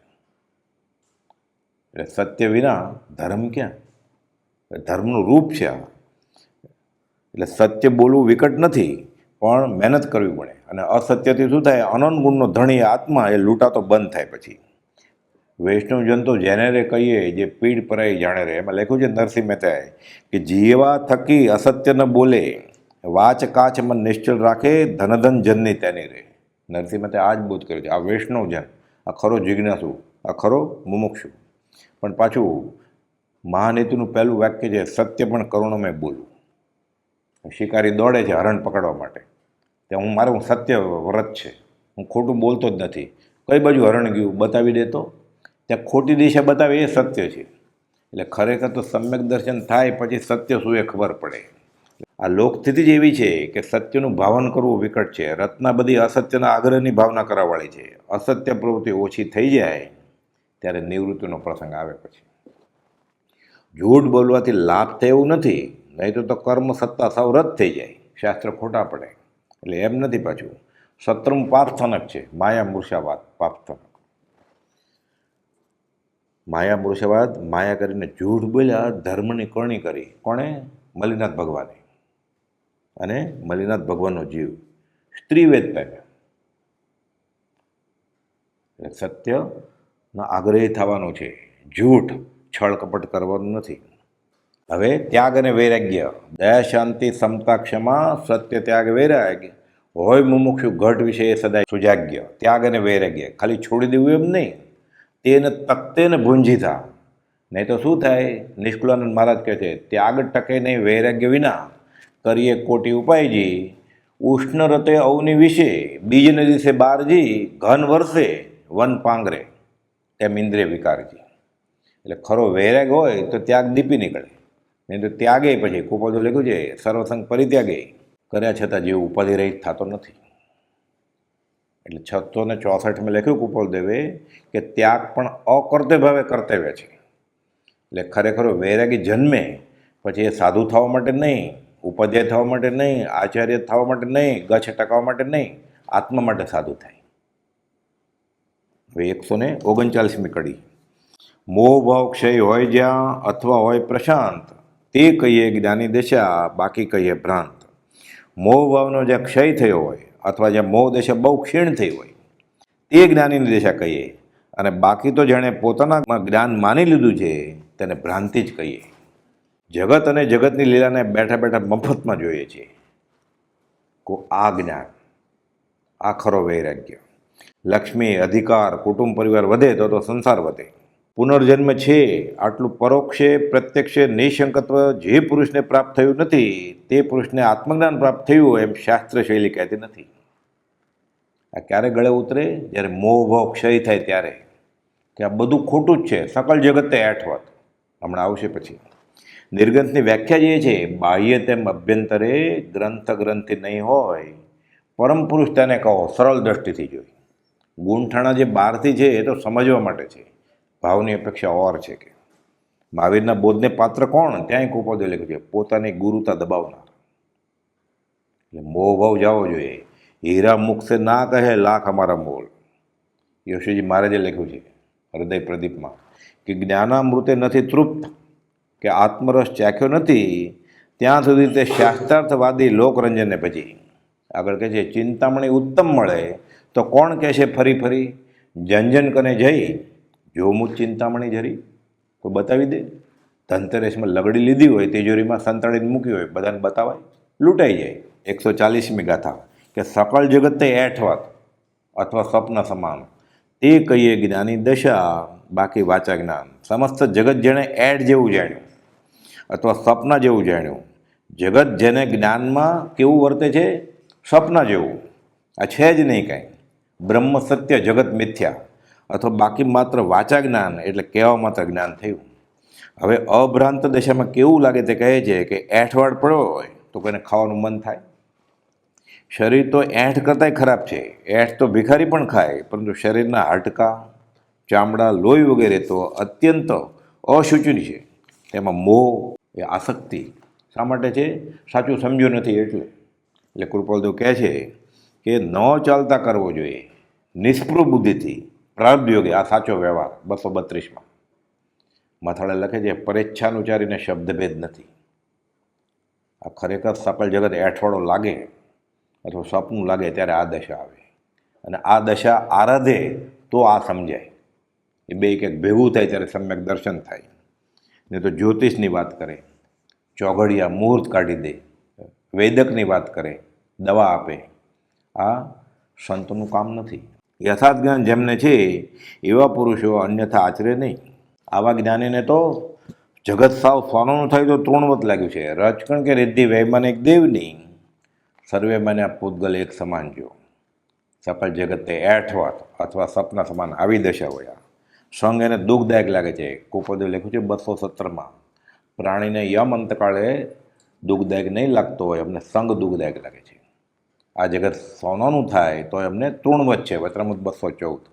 એટલે સત્ય વિના ધર્મ ક્યાં? ધર્મનું રૂપ છે આ. એટલે સત્ય બોલવું વિકટ નથી, પણ મહેનત કરવી પડે. અને અસત્યથી શું થાય? અનંત ગુણનો ધણી આત્મા એ લૂંટાતો બંધ થાય પછી. વૈષ્ણવજન તો જેને રે કહીએ જે પીડ પરાઈ જાણે રે. એમાં લખ્યું છે નરસિંહ મહેતાએ કે જીવા થકી અસત્ય ન બોલે, વાચ કાચ મન નિશ્ચલ રાખે, ધનધન જનની તેની રે. નરસિંહ મહેતાએ આ જ બોધ કર્યો છે. આ વૈષ્ણવજન, આ ખરો જિજ્ઞાસુ, આ ખરો મુમુક્ષુ. પણ પાછું મહાનીતિનું પહેલું વાક્ય છે, સત્ય પણ કરુણમય બોલવું. શિકારી દોડે છે હરણ પકડવા માટે, ત્યાં મારું સત્ય વ્રત છે, હું ખોટું બોલતો જ નથી. કઈ બાજુ હરણ ગયું બતાવી દેતો, ત્યાં ખોટી દિશા બતાવે એ સત્ય છે. એટલે ખરેખર તો સમ્યક દર્શન થાય પછી સત્ય શું એ ખબર પડે. આ લોકસ્થિતિ જ એવી છે કે સત્યનું ભાવન કરવું વિકટ છે. રત્ના બધી અસત્યના આગ્રહની ભાવના કરાવવાળી છે. અસત્ય પ્રવૃત્તિ ઓછી થઈ જાય ત્યારે નિવૃત્તિનો પ્રસંગ આવે પછી. જૂઠ બોલવાથી લાભ થાય એવું નથી, નહીં તો કર્મ સત્તા સાવ રદ થઈ જાય, શાસ્ત્ર ખોટા પડે. એટલે એમ નથી. પાછું સત્રમ પાપસ્થાનક છે માયા મૂર્છાવાદ. પાપસ્થાનક માયા મૂર્છાવાદ. માયા કરીને જૂઠ બોલ્યા, ધર્મની કરણી કરી. કોણે? મલ્લીનાથ ભગવાને. અને મલ્લીનાથ ભગવાનનો જીવ સ્ત્રીવેદ પામ્યા. સત્યના આગ્રહી થવાનું છે, જૂઠ છળ કપટ કરવાનું નથી. હવે ત્યાગ અને વૈરાગ્ય. દયા, શાંતિ, સમતા, ક્ષમા, સત્ય, ત્યાગ, વૈરાગ્ય હોય મુમુક્ષુ ઘટ વિશે સદાય સુજાગ્ય, ત્યાગ અને વૈરાગ્ય, ખાલી છોડી દેવું એમ નહીં, તેને તકતે ને ભૂંજી થા. નહીં તો શું થાય? નિષ્કુળાનંદ મહારાજ કહે છે, ત્યાગ ટકે નહીં વૈરાગ્ય વિના, કરીએ કોટી ઉપાયજી, ઉષ્ણ રતે અવની વિશે, બીજને દિવસે બારજી, ઘન વર્ષે વન પાંગરે, એમ ઇન્દ્રિય વિકારજી. એટલે ખરો વૈરાગ હોય તો ત્યાગ દીપી નીકળે, નહીં તો ત્યાગે પછી કુપોદો લખ્યું છે, સર્વસંગ પરિત્યાગે કર્યા છતાં જેવું ઉપાધિ રહિત થતો નથી. એટલે 664 લખ્યું કુપોલદેવે કે ત્યાગ પણ અકર્તવ્ય ભાવે કર્તવ્ય છે. એટલે ખરેખર વૈરાગી જન્મે પછી એ સાધુ થવા માટે નહીં, ઉપાધ્યાય થવા માટે નહીં, આચાર્ય થવા માટે નહીં, ગચ્છ ટકાવવા માટે નહીં, આત્મા માટે સાધુ થાય. હવે 139મી કડી. મોહ ભાવ ક્ષય હોય જ્યાં અથવા હોય પ્રશાંત, તે કહીએ જ્ઞાની દશા, બાકી કહીએ ભ્રાંત. મોહ ભાવનો જ્યાં ક્ષય થયો હોય અથવા જ્યાં મોહ દશા બહુ ક્ષીણ થઈ હોય તે જ્ઞાનીની દશા કહીએ, અને બાકી તો જેણે પોતાના જ્ઞાન માની લીધું છે તેને ભ્રાંતિ જ કહીએ. જગત અને જગતની લીલાને બેઠા બેઠા મફતમાં જોઈએ છીએ. આ જ્ઞાન, આ ખરો વૈરાગ્ય. લક્ષ્મી, અધિકાર, કુટુંબ પરિવાર વધે તો સંસાર વધે. પુનર્જન્મ છે આટલું પરોક્ષે પ્રત્યક્ષે નિઃશંકત્વ જે પુરુષને પ્રાપ્ત થયું નથી તે પુરુષને આત્મજ્ઞાન પ્રાપ્ત થયું એમ શાસ્ત્ર શૈલી કહેતી નથી. આ ક્યારે ગળે ઉતરે? જ્યારે મોહભાવ ક્ષય થાય ત્યારે, કે આ બધું ખોટું જ છે, સકલ જગતે એઠવત. હમણાં આવશે પછી. નિર્ગ્રંથની વ્યાખ્યા જે છે, બાહ્ય તેમ અભ્યંતરે ગ્રંથ ગ્રંથિ નહીં હોય, પરમ પુરુષ તેને કહો સરળ દ્રષ્ટિથી જોઈ. ગુંઠાણા જે બહારથી છે એ તો સમજવા માટે છે, ભાવની અપેક્ષા ઓર છે. કે મહાવીરના બોધને પાત્ર કોણ? ત્યાંય કુપોદે લખ્યું છે, પોતાની ગુરુતા દબાવનાર. એટલે મોહભાવ જવો જોઈએ. હીરા મુખ સે ના કહે લાખ અમારા મોલ. યોશીજી મહારાજે લખ્યું છે હૃદય પ્રદીપમાં કે જ્ઞાનામૃતે નથી તૃપ્ત, કે આત્મરસ ચાખ્યો નથી ત્યાં સુધી તે શાસ્ત્રાર્થવાદી લોકરંજનને ભજી. આગળ કહે છે, ચિંતામણી ઉત્તમ મળે તો કોણ કહેશે ફરી ફરી, જંજન કને જઈ જોમું ચિંતામણી જરી. કોઈ બતાવી દે. ધનતેરસમાં લગડી લીધી હોય, તિજોરીમાં સંતાડીને મૂકી હોય, બધાને બતાવાય, લૂંટાઈ જાય. 140મી ગાથા કે સકળ જગત તે એઠવત અથવા સ્વપ્ન સમાન, તે કહીએ જ્ઞાની દશા, બાકી વાચા જ્ઞાન. સમસ્ત જગત જેણે એડ જેવું જાણ્યું અથવા સ્વપ્ન જેવું જાણ્યું. જગત જેને જ્ઞાનમાં કેવું વર્તે છે? સ્વપ્ન જેવું. આ છે જ નહીં કાંઈ. બ્રહ્મ સત્ય, જગત મિથ્યા, અથવા બાકી માત્ર વાચા જ્ઞાન એટલે કહેવા માત્ર જ્ઞાન થયું. હવે અભ્રાંત દશામાં કેવું લાગે તે કહે છે કે એઠવાડ પડ્યો હોય તો કોઈને ખાવાનું મન થાય. શરીર તો એઠ કરતાંય ખરાબ છે. એઠ તો ભિખારી પણ ખાય, પરંતુ શરીરના હાડકાં, ચામડા, લોહી વગેરે તો અત્યંત અશુચિ છે. તેમાં મોહ એ આસક્તિ શા માટે છે? સાચું સમજ્યું નથી એટલે. એટલે કૃપાલદેવ કહે છે કે ન ચાલતા કરવો જોઈએ નિષ્પૃહ બુદ્ધિથી, પ્રારબ્ધ યોગે. આ સાચો વ્યવહાર 232માં. મથાળે લખે છે, પરેચ્છાનુચારીને શબ્દભેદ નથી. આ ખરેખર સકલ જગત એઠવાડો લાગે અથવા સ્વપ્નું લાગે ત્યારે આ દશા આવે, અને આ દશા આરાધે તો આ સમજાય. એ બે કંઈક ભેગું થાય ત્યારે સમ્યક દર્શન થાય. નહીં તો જ્યોતિષની વાત કરે, ચોઘડિયા મુહૂર્ત કાઢી દે, વૈદકની વાત કરે, દવા આપે. આ સંતનું કામ નથી. યથાર્થ જ્ઞાન જેમને છે એવા પુરુષો અન્યથા આચરે નહીં. આવા જ્ઞાનીને તો જગત સાવ સોનાનું થાય તો તૃણવત લાગ્યું છે. રચકણ કે રિદ્ધિ વૈમાનિક દેવની, સર્વે માન્યા પૂતગલ એક સમાન જો. સકલ જગતે એઠવત અથવા સપના સમાન આવી દશા હોય. સંગ એને દુઃખદાયક લાગે છે. કુપોદે લખ્યું છે 217માં, પ્રાણીને યમ અંતકાળે દુઃખદાયક નહીં લાગતો હોય, અમને સંગ દુઃખદાયક લાગે છે. આ જગત સોનાનું થાય તો એમને તૃણવત છે. વચનામૃત 214.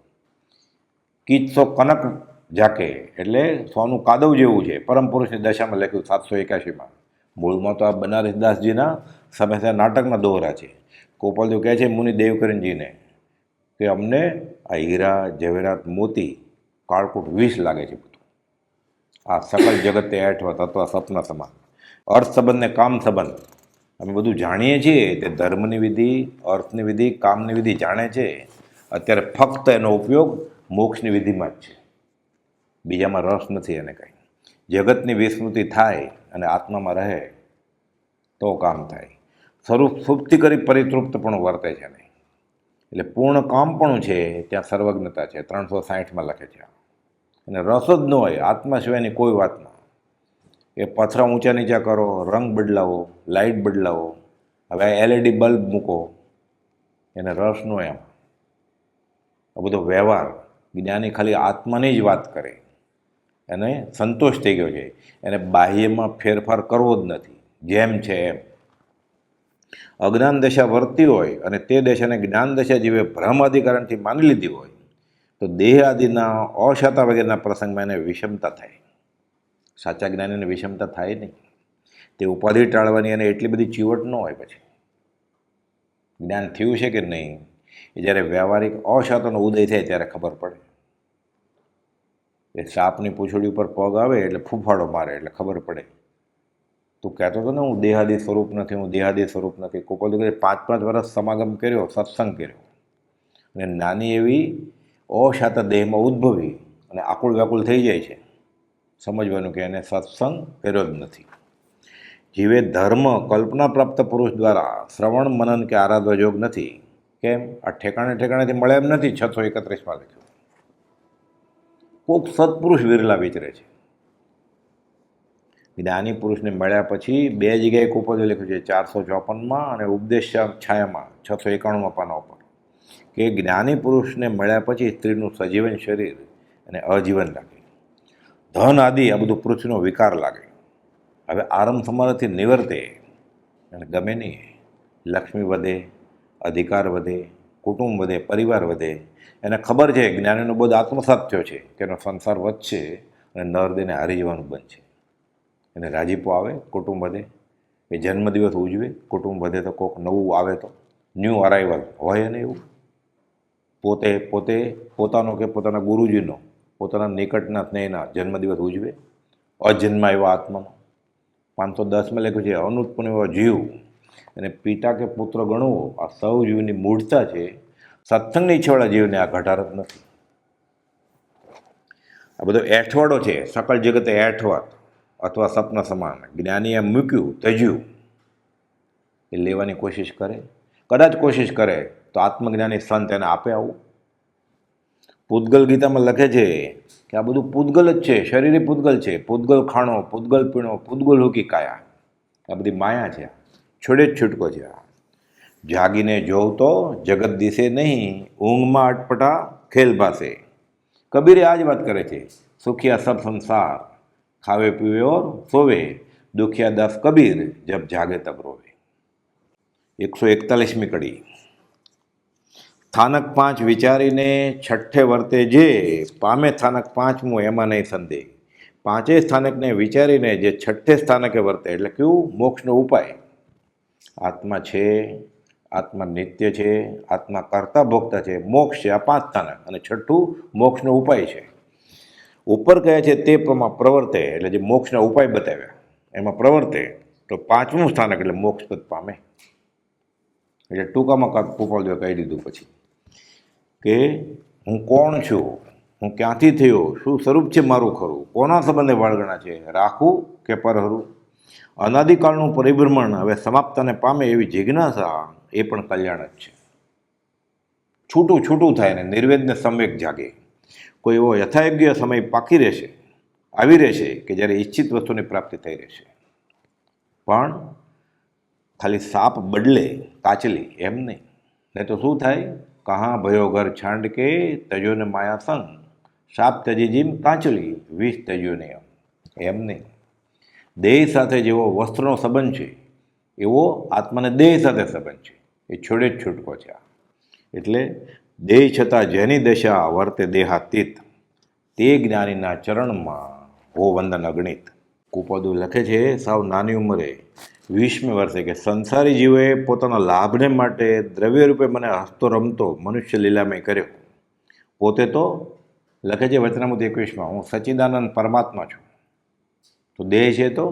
કિચ્છો કનક ઝાકે એટલે સોનું કાદવ જેવું છે. પરમ પુરુષની દશામાં લખ્યું 781માં. મૂળમાં તો આ બનારસદાસજીના સમયસર નાટકના દોહરા છે. ગોપાલદેવ કહે છે મુનિ દેવકરણજીને કે અમને આ હીરા, ઝવેરાત, મોતી, કાળકૂટ વિષ લાગે છે બધું. આ સકલ જગતે એઠવત અથવા સપના સમાન. અર્થ સંબંધ ને કામ સંબંધ અમે બધું જાણીએ છીએ. તે ધર્મની વિધિ, અર્થની વિધિ, કામની વિધિ જાણે છે. અત્યારે ફક્ત એનો ઉપયોગ મોક્ષની વિધિમાં જ છે, બીજામાં રસ નથી એને કાંઈ. જગતની વિસ્મૃતિ થાય અને આત્મામાં રહે તો કામ થાય. સ્વરૂપ સુપ્તિ કરી પરિતૃપ્ત પણ વર્તે છે નહીં. એટલે પૂર્ણ કામ પણ છે ત્યાં સર્વજ્ઞતા છે. 360માં લખે છે. અને રસ જ ન હોય આત્મા સિવાયની કોઈ વાતમાં. એ પથરા ઊંચા નીચા કરો, રંગ બદલાવો, લાઇટ બદલાવો, હવે LED બલ્બ મૂકો, એને રસ ન હોય. એમ આ બધો વ્યવહાર જ્ઞાની ખાલી આત્માની જ વાત કરે, એને સંતોષ થઈ ગયો છે, એને બાહ્યમાં ફેરફાર કરવો જ નથી, જેમ છે એમ. અજ્ઞાન દશા વર્તી હોય અને તે દશાને જ્ઞાન દશા જેવે ભ્રમ અધિકારણથી માની લીધી હોય તો દેહ આદિના અશાતા વગેરેના પ્રસંગમાં એને વિષમતા થાય. સાચા જ્ઞાનીને વિષમતા થાય નહીં. તે ઉપાધિ ટાળવાની એને એટલી બધી ચીવટ ન હોય. પછી જ્ઞાન થયું છે કે નહીં એ જ્યારે વ્યવહારિક અશાતાનો ઉદય થાય ત્યારે ખબર પડે. એ સાપની પૂંછડી ઉપર પગ આવે એટલે ફૂફાડો મારે એટલે ખબર પડે. તું કહેતો હતો ને હું દેહાદી સ્વરૂપ નથી, હું દેહાદી સ્વરૂપ નથી. કોકો કે 5-5 વર્ષ સમાગમ કર્યો, સત્સંગ કર્યો, અને નાની એવી અશાતા દેહમાં ઉદ્ભવી અને આકુળ વ્યાકુળ થઈ જાય છે. સમજવાનું કે એને સત્સંગ કર્યો જ નથી. જીવે ધર્મ કલ્પના પ્રાપ્ત પુરુષ દ્વારા શ્રવણ મનન કે આરાધવા યોગ નથી. કેમ? આ ઠેકાણેથી મળે એમ નથી. 631માં લખ્યું. કોક સત્પુરુષ વિરલા વિચરે છે. જ્ઞાની પુરુષને મળ્યા પછી 2 જગ્યાએ કુપદે લખ્યું છે, 454માં અને ઉપદેશ છાયામાં 691માં પાના ઉપર, કે જ્ઞાની પુરુષને મળ્યા પછી સ્ત્રીનું સજીવન શરીર અને અજીવન લાગે, ધન આદિ આ બધું પૃથ્વીનો વિકાર લાગે. હવે આરંભ સમારથી નિવર્તે અને ગમે નહીં. લક્ષ્મી વધે, અધિકાર વધે, કુટુંબ વધે, પરિવાર વધે. એને ખબર છે જ્ઞાનીનો બોધ આત્મસાત થયો છે કે એનો સંસાર વધશે અને નરદેને હારી જવાનું બનશે. એને રાજીપો આવે, કુટુંબ વધે, એ જન્મદિવસ ઉજવે, કુટુંબ વધે તો કોઈક નવું આવે તો ન્યૂ અરાઇવલ હોય ને એવું. પોતે પોતાનો કે પોતાના ગુરુજીનો, પોતાના નિકટના સ્નેહના જન્મદિવસ ઉજવે. અજન્મા એવા આત્માનો 510માં લખ્યું છે, અનુત્પન્ન એવા જીવ અને પિતા કે પુત્ર ગણવો આ સૌ જીવની મૂળતા છે. સત્સંગની ઈચ્છાવાળા જીવને આ ઘટાર જ નથી. આ બધો એઠવાડો છે. સકલ જગતે એઠવાડ અથવા સપના સમાન. જ્ઞાનીએ મૂક્યું, તજ્યું, એ લેવાની કોશિશ કરે. કદાચ કોશિશ કરે તો આત્મજ્ઞાની સંત એને આપે આવું. પૂતગલ ગીતામાં લખે છે કે આ બધું પૂતગલ જ છે, શરીરે પૂતગલ છે. પૂતગલ ખાણો, પૂતગલ પીણો, પૂતગલ હુકી કાયા, આ બધી માયા છે. છોડે જ છૂટકો છે. જાગીને જોવ તો જગત દિશે નહીં, ઊંઘમાં અટપટા ખેલ ભાસે. કબીરે આ જ વાત કરે છે. સુખિયા સબ સંસાર, ખાવે પીવે ઓર સોવે, દુખિયા દસ કબીર, જબ જાગે તબ રોવે. 141મી કડી. સ્થાનક 5 વિચારીને છઠ્ઠે વર્તે જે પામે સ્થાનક 5મું એમાં નહીં સંદેહ. 5 સ્થાનકને વિચારીને જે છઠ્ઠે સ્થાનકે વર્તે, એટલે કેવું? મોક્ષનો ઉપાય. આત્મા છે, આત્મા નિત્ય છે, આત્મા કરતા ભોગતા છે, મોક્ષ છે. આ 5 સ્થાનક. અને છઠ્ઠું મોક્ષનો ઉપાય છે. ઉપર કહે છે તે પ્રમાણે પ્રવર્તે, એટલે જે મોક્ષના ઉપાય બતાવ્યા એમાં પ્રવર્તે તો 5મું સ્થાનક એટલે મોક્ષ પદ પામે. એટલે ટૂંકામાં કાંક ભૂપાલદેવે કહી દીધું પછી કે હું કોણ છું, હું ક્યાંથી થયો, શું સ્વરૂપ છે મારું ખરું, કોના સંબંધે વાળગણા છે, રાખવું કે પરહરું. અનાદિકાળનું પરિભ્રમણ હવે સમાપ્તને પામે એવી જિજ્ઞાસા એ પણ કલ્યાણ જ છે. છૂટું થાય ને નિર્વેદને સમ્યક જાગે. કોઈ એવો યથાયોગ્ય સમય પાકી રહેશે, આવી રહેશે કે જ્યારે ઈચ્છિત વસ્તુની પ્રાપ્તિ થઈ રહેશે. પણ ખાલી સાપ બદલે કાચલી એમ નહીં. નહીં તો શું થાય? કહાં ભયો ઘર છાંડ કે તજો ને માયા સંગ, સાપ તજી જીમ કાચલી, વિષ તજ્યો ને એમ નહીં. દેહ સાથે જેવો વસ્ત્રનો સંબંધ છે એવો આત્માને દેહ સાથે સંબંધ છે. એ છોડે જ છૂટકો છે. એટલે દેહ છતાં જેની દશા વર્તે દેહાતીત, તે જ્ઞાનીના ચરણમાં હો વંદન અગણિત. કુપદુ લખે છે સાવ નાની ઉંમરે 20મી વર્ષે કે સંસારી જીવોએ પોતાના લાભને માટે દ્રવ્ય રૂપે મને હસતો રમતો મનુષ્ય લીલામય કર્યો. પોતે તો લખે છે વચનામૃત 21માં, હું સચ્ચિદાનંદ પરમાત્મા છું. તો દેહ છે તો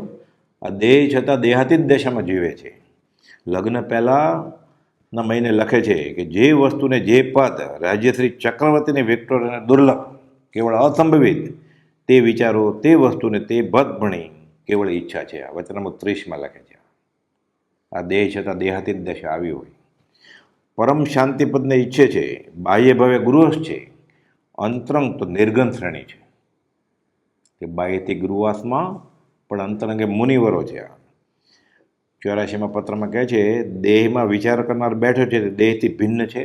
આ દેહ છતાં દેહાતીત દશામાં જીવે છે. લગ્ન પહેલાંના મહિને લખે છે કે જે વસ્તુને જે પદ રાજ્યશ્રી ચક્રવર્તીની વિક્ટોરિયાને દુર્લભ, કેવળ અસંભવિત, તે વિચારો, તે વસ્તુને તે ભત ભણી કેવળ ઈચ્છા છે. આ વચનામૃત 30માં લખે છે. આ દેહ છતાં દેહાતીત દશા આવી હોય. પરમ શાંતિપદને ઈચ્છે છે, બાહ્ય ભાવે ગૃહસ્થ છે, અંતરંગ તો નિર્ગન શ્રેણી છે. કે બાહ્યથી ગૃહવાસમાં પણ અંતરંગે મુનિવરો છે. 84માં પત્રમાં કહે છે, દેહમાં વિચાર કરનાર બેઠો છે તે દેહથી ભિન્ન છે.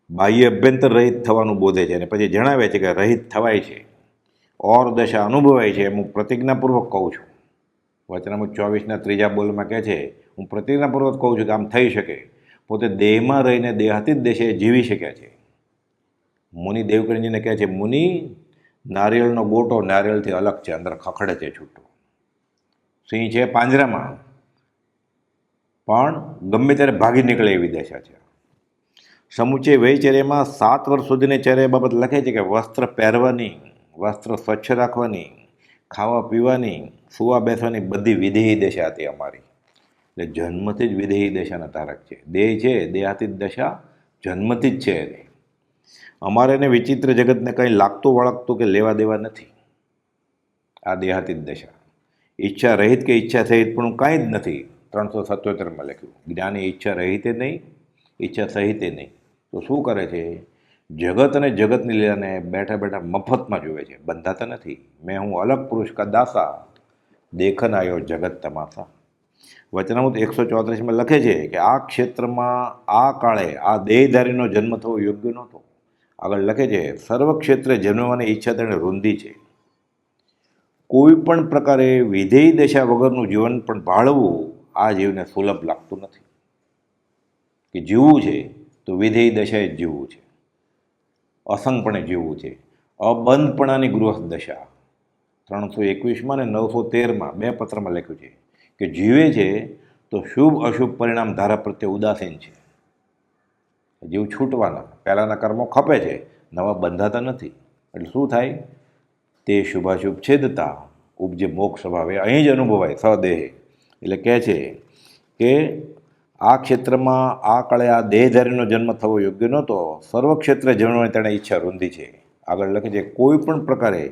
બાહ્ય અભ્યંતર રહિત થવાનું બોધે છે અને પછી જણાવે છે કે રહિત થવાય છે, ઓર દશા અનુભવાય છે. એમ હું પ્રતિજ્ઞાપૂર્વક કહું છું. વચનામૃત 24ના 3જા બોલમાં કહે છે, હું પ્રતિજ્ઞાપૂર્વક કહું છું કે આમ થઈ શકે. પોતે દેહમાં રહીને દેહાતીત દેશે જીવી શક્યા છે. મુનિ દેવકરણજીને કહે છે, મુનિ નારિયેળનો ગોટો નારિયેળથી અલગ છે, અંદર ખખડે છે છૂટો. સિંહ છે પાંજરામાં, પણ ગમે ત્યારે ભાગી નીકળે એવી દશા છે. સમુચય વયચર્યામાં 7 વર્ષ સુધીની ચર્યા બાબત લખે છે કે વસ્ત્ર પહેરવાની, વસ્ત્ર સ્વચ્છ રાખવાની, ખાવા પીવાની, સુવા બેસવાની બધી વિધેયી દશા હતી અમારી. એટલે જન્મથી જ વિધેયી દશાના ધારક છે. દેહ છે દેહાતીત દશા જન્મથી જ છે. અમારે એને વિચિત્ર જગતને કંઈ લાગતું વળગતું કે લેવા દેવા નથી. આ દેહાતીત દશા ઈચ્છા રહિત કે ઈચ્છા સહિત પણ કાંઈ જ નથી. 377માં લખ્યું, જ્ઞાની ઈચ્છા રહિતે નહીં, ઈચ્છા સહિતે નહીં. તો શું કરે છે? જગત અને જગતની લીલાને બેઠા બેઠા મફતમાં જુએ છે, બંધાતા નથી. મેં હું અલગ પુરુષ કા દાસા, દેખન આવ્યો જગત તમાસા. વચનામૃત 134માં લખે છે કે આ ક્ષેત્રમાં આ કાળે આ દેહધારીનો જન્મ થવો યોગ્ય નહોતો. આગળ લખે છે, સર્વ ક્ષેત્રે જન્મવાની ઈચ્છા તેણે રૂંધી છે. કોઈ પણ પ્રકારે વિધેયી દશા વગરનું જીવન પણ ભાળવું આ જીવને સુલભ લાગતું નથી. કે જીવવું છે તો વિધેયી દશાએ જ જીવવું છે, અસંગપણે જીવવું છે. અબંધપણાની ગૃહસ્થ દશા 321માં ને 913માં 2 પત્રમાં લખ્યું છે કે જીવે છે તો શુભ અશુભ પરિણામ ધારા પ્રત્યે ઉદાસીન છે. જીવ છૂટવાના, પહેલાંના કર્મો ખપે છે, નવા બંધાતા નથી. એટલે શું થાય? તે શુભાશુભ છેદતા ઉપજે મોક્ષ સ્વભાવે અહીં જ અનુભવાય સદેહે. એટલે કહે છે કે આ ક્ષેત્રમાં આ કાળે આ દેહધારીનો જન્મ થવો યોગ્ય નહોતો. સર્વ ક્ષેત્રે જન્મવાની તેણે ઈચ્છા રૂંધી છે. આગળ લખે છે, કોઈ પણ પ્રકારે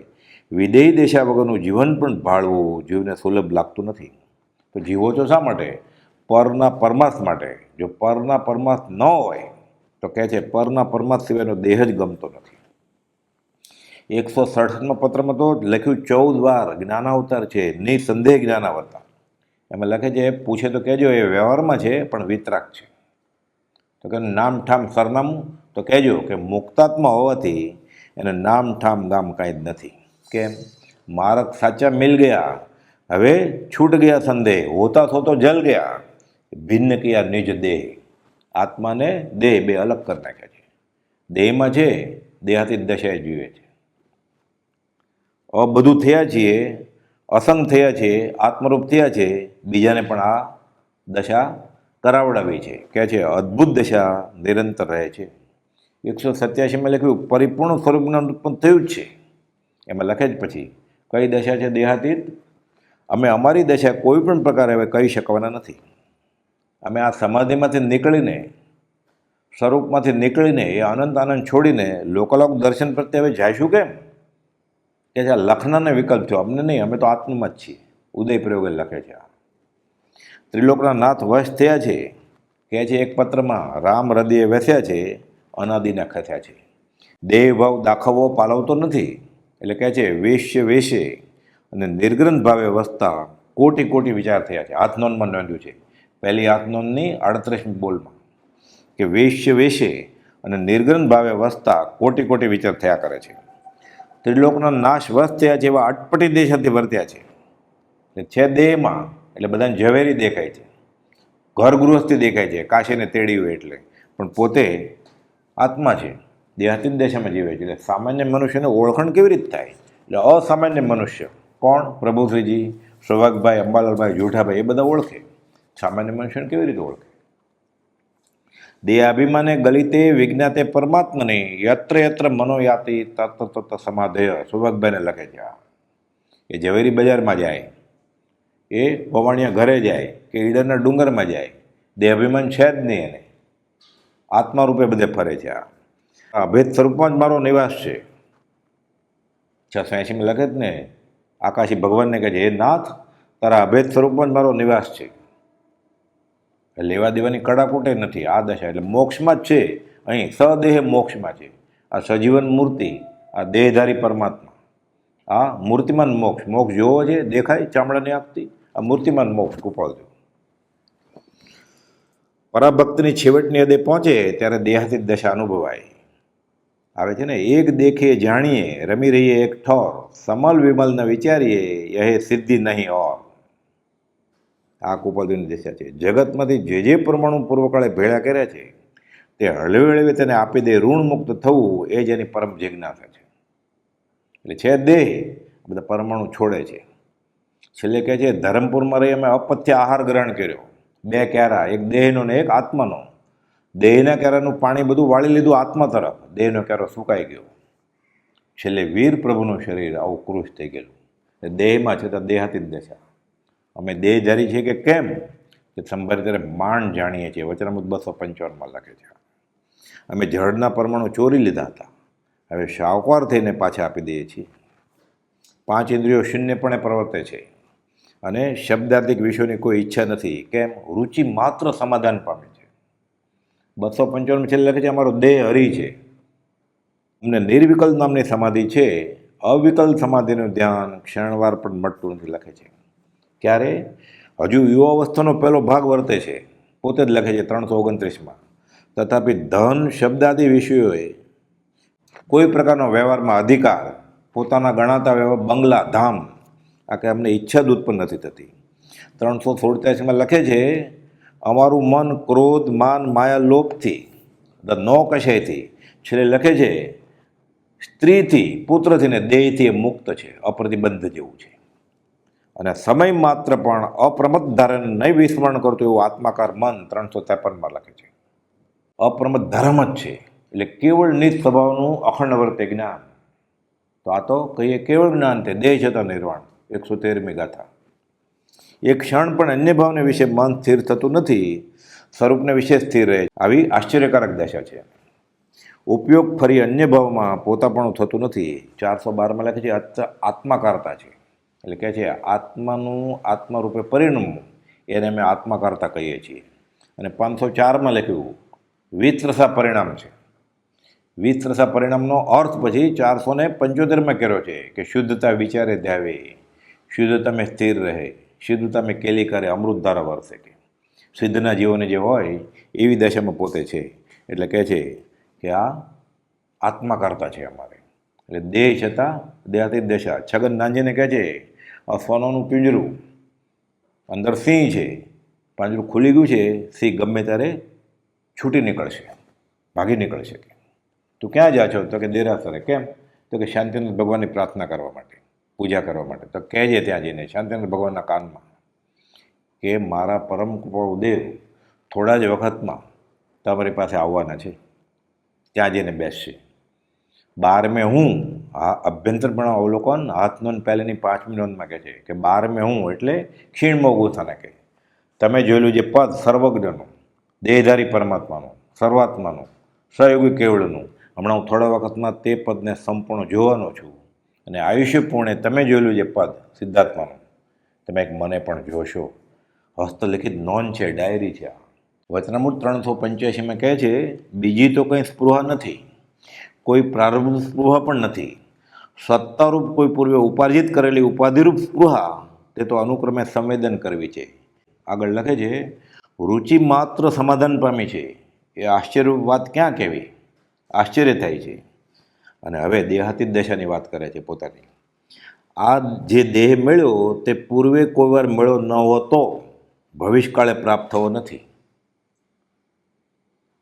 વિદેહી દશા વગરનું જીવન પણ ભાળવું જીવને સુલભ લાગતું નથી. તો જીવો છો શા માટે? પરના પરમાર્થ માટે. જો પરના પરમાર્થ ન હોય તો કહે છે પરના પરમાર્થ સિવાયનો દેહ જ ગમતો નથી. 167માં પત્રમાં તો લખ્યું 14 વાર જ્ઞાનાવતાર છે, નિસંદેહ જ્ઞાનાવતાર. એમાં લખે છે, પૂછે તો કહેજો એ વ્યવહારમાં છે પણ વિતરાક છે. તો કે નામ ઠામ સરનામું તો કહેજો કે મુક્તાત્મા હોવાથી એને નામ ઠામ ગામ કાંઈ જ નથી. કેમ? માર્ગ સાચા મિલ ગયા, હવે છૂટ ગયા સંદેહ, હોતા થો જલ ગયા, ભિન્ન કિયા નિજ દેહ. આત્માને દેહ બે અલગ કરી નાખ્યા છે. દેહમાં છે દેહાતીત દશાએ જીવે છે. બધું થયા છીએ, અસંગ થયા છે, આત્મરૂપ થયા છે, બીજાને પણ આ દશા કરાવડાવી છે. કહે છે અદ્ભુત દશા નિરંતર રહે છે. 187માં લખ્યું પરિપૂર્ણ સ્વરૂપ જ્ઞાન ઉત્પન્ન થયું જ છે. એમાં લખે જ પછી કઈ દશા છે દેહાતીત? અમે અમારી દશા કોઈ પણ પ્રકારે હવે કહી શકવાના નથી. અમે આ સમાધિમાંથી નીકળીને, સ્વરૂપમાંથી નીકળીને, એ અનંત આનંદ છોડીને લોકલોક દર્શન પ્રત્યે હવે જઈશું કેમ? કે છે લખનાને વિકલ્પ છો, અમને નહીં, અમે તો આત્મમાં જ છીએ. ઉદય પ્રયોગે લખે છે. ત્રિલોકના નાથ વશ થયા છે. કહે છે એક પત્રમાં, રામ હૃદયે વેસ્યા છે, અનાદિના ખસ્યા છે. દેહ ભાવ દાખવવો પાલવતો નથી. એટલે કહે છે વેશ્ય વેશે અને નિર્ગ્રંથ ભાવે વસતા કોટી કોટી વિચાર થયા છે. હાથનોંધમાં નોંધ્યું છે, પહેલી હાથનોંધની 38મી બોલમાં, કે વેશ્ય વેશે અને નિર્ગ્રંથ ભાવે વસતા કોટી કોટી વિચાર થયા કરે છે. ત્રિલોકના નાશ વશ થયા છે એવા અટપટી દેશાથી વર્ત્યા છે. છે દેહમાં એટલે બધાને ઝવેરી દેખાય છે, ઘર ગૃહસ્થી દેખાય છે, કાશીને તેડી હોય એટલે, પણ પોતે આત્મા છે, દેહાતીત દશામાં જીવે છે. એટલે સામાન્ય મનુષ્યને ઓળખાણ કેવી રીતે થાય? એટલે અસામાન્ય મનુષ્ય કોણ? પ્રભુશ્રીજી, સૌભાગભાઈ, અંબાલાલભાઈ, જૂઠાભાઈ, એ બધા ઓળખે. સામાન્ય મનુષ્યને કેવી રીતે ઓળખે? દેહાભિમાને ગલિતે વિજ્ઞાતે પરમાત્મને યત્ર યત્ર મનોયાતિ તત્ તત્ સમાધેય. સૌભાગભાઈને લખે છે. એ ઝવેરી બજારમાં જાય, એ પવાણિયા ઘરે જાય, કે ઈડરના ડુંગરમાં જાય, દેહાભિમાન છે જ નહીં એને. આત્મા રૂપે બધે ફરે છે. આ અભેદ સ્વરૂપમાં જ મારો નિવાસ છે. 680માં લખે જ ને, આકાશી ભગવાનને કહે છે, હે નાથ, તારા અભેદ સ્વરૂપમાં જ મારો નિવાસ છે. લેવા દેવાની કડાકૂટે નથી આ દશા, એટલે મોક્ષમાં જ છે. અહીં સદેહ મોક્ષમાં છે. આ સજીવન મૂર્તિ, આ દેહધારી પરમાત્મા, આ મૂર્તિમાન મોક્ષ. મોક્ષ જોવો છે, દેખાય ચામડાની આંખથી? આ મૂર્તિમાન મોક્ષ કૃપાળદેવ. પરાભક્તની છેવટની હદે પહોંચે ત્યારે દેહાતીત દશા અનુભવાય. આવે છે ને, એક દેખે જાણીએ રમી રહીએ એક ઠોર, સમલ વિમલ ન વિચારીએ યહે સિદ્ધિ નહીં ઓર. આ કૃપાળદેવની દશા છે. જગતમાંથી જે પરમાણુ પૂર્વકાળે ભેળા કર્યા છે તે હળવે હળવે તેને આપી દે ઋણ મુક્ત થવું, એ જ એની પરમ જિજ્ઞાસા છે. એટલે છે દેહ, બધા પરમાણુ છોડે છે. છેલ્લે કહે છે, ધરમપુરમાં રહી અમે અપથ્ય આહાર ગ્રહણ કર્યો. 2 ક્યારા, એક દેહનો ને એક આત્માનો. દેહના ક્યારાનું પાણી બધું વાળી લીધું આત્મા તરફ, દેહનો ક્યારો સુકાઈ ગયો. છેલ્લે વીર પ્રભુનું શરીર આવું કૃશ થઈ ગયેલું. દેહમાં છે તો દેહાતીત દશા. અમે દેહધારી છીએ કે કેમ, કે સંભારી ત્યારે માંડ જાણીએ છીએ. વચનામૃત 255માં લખે છે. અમે જળના પરમાણુ ચોરી લીધા હતા, હવે શાહુકાર થઈને પાછા આપી દઈએ છીએ. 5 ઇન્દ્રિયો શૂન્યપણે પ્રવર્તે છે અને શબ્દાર્થિક વિષયોની કોઈ ઈચ્છા નથી. કેમ? રુચિ માત્ર સમાધાન પામે છે. 255 છેલ્લે લખે છે, અમારો દેહ હરિ છે, અમને નિર્વિકલ્પ નામની સમાધિ છે, અવિકલ્પ સમાધિનું ધ્યાન ક્ષણવાર પણ મળતું નથી. લખે છે ક્યારે? હજુ યુવાવસ્થાનો પહેલો ભાગ વર્તે છે. પોતે જ લખે છે 329માં. તથાપિ ધન શબ્દાદિ વિષયોએ કોઈ પ્રકારનો વ્યવહારમાં અધિકાર, પોતાના ગણાતા વ્યવહાર, બંગલા, ધામ, આ કે અમને ઈચ્છા જ ઉત્પન્ન નથી થતી. 347માં લખે છે, અમારું મન ક્રોધ, માન, માયા, લોભથી, નો કશાયથી, છેલ્લે લખે છે સ્ત્રીથી, પુત્રથી ને દેહથી એ મુક્ત છે, અપ્રતિબંધ જેવું છે. અને સમય માત્ર પણ અપ્રમદ ધારણ નહીં વિસ્મરણ કરતું એવું આત્માકાર મન 353માં લખે છે. અપ્રમદ ધર્મ જ છે, એટલે કેવળ નિજ સ્વભાવનું અખંડ વર્તે જ્ઞાન. તો આ તો કહીએ કેવળ જ્ઞાન તે દેહ છતાં નિર્વાણ. 113મી ગાથા. એક ક્ષણ પણ અન્ય ભાવને વિશે મન સ્થિર થતું નથી, સ્વરૂપને વિશે સ્થિર રહે. આવી આશ્ચર્યકારક દશા છે. ઉપયોગ ફરી અન્ય ભાવમાં પોતાપણું થતું નથી. 412માં લખે છે આત્માકારતા છે, એટલે કહે છે આત્માનું આત્મારૂપે પરિણમવું, એને અમે આત્માકારતા કહીએ છીએ. અને 504માં લખ્યું વિત્રસા પરિણામ છે. વિત્રસા પરિણામનો અર્થ પછી 475માં કર્યો છે કે શુદ્ધતા વિચારે ધ્યાવે, શુદ્ધતા મેં સ્થિર રહે, શુદ્ધતા મેં કેલી કરે, અમૃતધારા વરસે. કે સિદ્ધના જીવોને જે હોય એવી દશામાં પોતે છે. એટલે કહે છે કે આ આત્માકારતા છે અમારે. એટલે દેહ છતાં દેહાતીત દશા. છગન નાંજીને કહે છે આ સોનાનું પિંજરું, અંદર સિંહ છે, પાંજરું ખુલી ગયું છે, સિંહ ગમે ત્યારે છૂટી નીકળશે, ભાગી નીકળશે. તું ક્યાં જા છો? તો કે દેરાસરે. કેમ? તો કે શાંતિનાથ ભગવાનની પ્રાર્થના કરવા માટે, પૂજા કરવા માટે. તો કહેજે ત્યાં જઈને શાંતિનાથ ભગવાનના કાનમાં કે મારા પરમ કૃપાળુ દેવ થોડા જ વખતમાં તમારી પાસે આવવાના છે. ત્યાં જઈને બેસશે. 12મેં હું, આ અભ્યંતરપણા અવલોકન હાથ નોંધ પહેલેની 5મી નોંધમાં કહે છે કે 12મેં હું એટલે ક્ષીણમાં ગોથાને કહે. તમે જોયેલું જે પદ સર્વજ્ઞનું, દેહધારી પરમાત્માનું, સર્વાત્માનું, સહયોગી કેવળનું, હમણાં હું થોડા વખતમાં તે પદને સંપૂર્ણ જોવાનો છું. અને આયુષ્યપૂર્ણે તમે જોયેલું જે પદ સિદ્ધાત્માનું, તમે એક મને પણ જોશો. હસ્તલિખિત નોંધ છે, ડાયરી છે. વચનામૃત 385માં કહે છે બીજી તો કંઈ સ્પૃહા નથી, કોઈ પ્રારબ્ધ સ્પૃહા પણ નથી. સત્તારૂપ કોઈ પૂર્વે ઉપાર્જિત કરેલી ઉપાધિરૂપ સ્પૃહા તે તો અનુક્રમે સંવેદન કરવી છે. આગળ લખે છે રુચિ માત્ર સમાધાન પામી છે. એ આશ્ચર્ય વાત ક્યાં કહેવી, આશ્ચર્ય થાય છે. અને હવે દેહાતીત દશાની વાત કરે છે પોતાની. આ જે દેહ મળ્યો તે પૂર્વે કોઈ વાર મળ્યો ન હોતો, ભવિષ્યકાળે પ્રાપ્ત થવો નથી.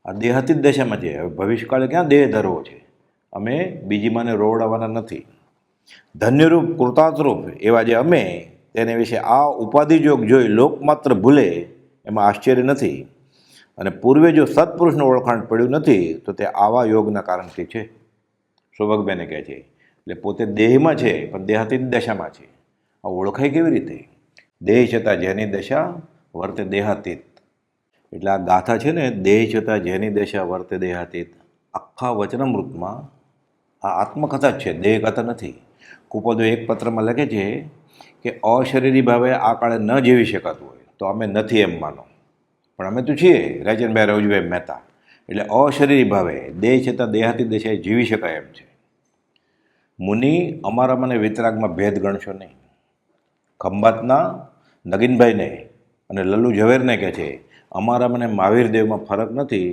આ દેહાતીત દશામાં છે. હવે ભવિષ્યકાળે ક્યાં દેહ ધરવો છે? અમે બીજી માને રોવડાવવાના નથી. ધન્યરૂપ કૃતાર્થરૂપ એવા જે અમે, તેને વિશે આ ઉપાધિજોગ જોઈ લોકમાત્ર ભૂલે એમાં આશ્ચર્ય નથી. અને પૂર્વે જો સત્પુરુષનું ઓળખાણ પડ્યું નથી તો તે આવા યોગના કારણથી છે. સૌભાગબેને કહે છે એટલે પોતે દેહમાં છે પણ દેહાતીત દશામાં છે. આ ઓળખાય કેવી રીતે? દેહ છતાં જેની દશા વર્તે દેહાતીત. એટલે આ ગાથા છે ને, દેહ છતાં જેની દશા વર્તે દેહાતીત, આખા વચનામૃતમાં આ આત્મકથા જ છે, દેહ કથા નથી. કૃપાળદેવ એક પત્રમાં લખે છે કે અશરીરી ભાવે આ કાળે ન જીવી શકાતું હોય તો અમે નથી એમ માનો, પણ અમે તો છીએ રાજનભાઈ રવજીભાઈ મહેતા, એટલે અશરીરી ભાવે દેહ છતાં દેહાતી દશાએ જીવી શકાય એમ છે. મુનિ અમારા મને વિતરાગમાં ભેદ ગણશો નહીં. ખંભાતના નગીનભાઈને અને લલ્લુ ઝવેરને કહે છે અમારા મને મહાવીર દેવમાં ફરક નથી,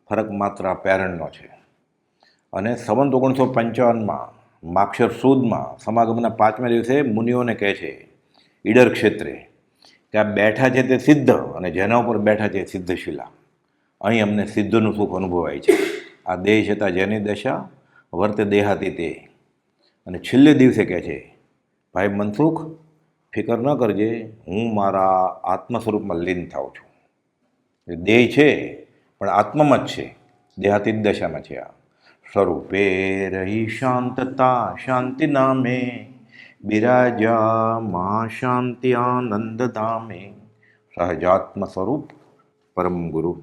ફરક માત્ર આ પેરણનો છે. અને સંવંત 1955માં માક્ષર સુદમાં સમાગમના 5મા દિવસે મુનિઓને કહે છે ઈડર ક્ષેત્રે કે આ બેઠા છે તે સિદ્ધ અને જેના ઉપર બેઠા છે સિદ્ધશિલા. અહીં અમને સિદ્ધનું સુખ અનુભવાય છે. આ દેહ છતાં જેની દશા વર્તે દેહાતી તે. અને છેલ્લે દિવસે કહે છે ભાઈ મનસુખ, ફિકર ન કરજે, હું મારા આત્મ સ્વરૂપમાં લીન થાઉં છું. દેહ છે પણ આત્મામાં જ છે, દેહાતી દશામાં છે. આ સ્વરૂપે રહી શાંતતા શાંતિ નામે, બિરાજા મહાશાંતિ આનંદ ધામે, સહજાત્મ સ્વરૂપ પરમ ગુરુ.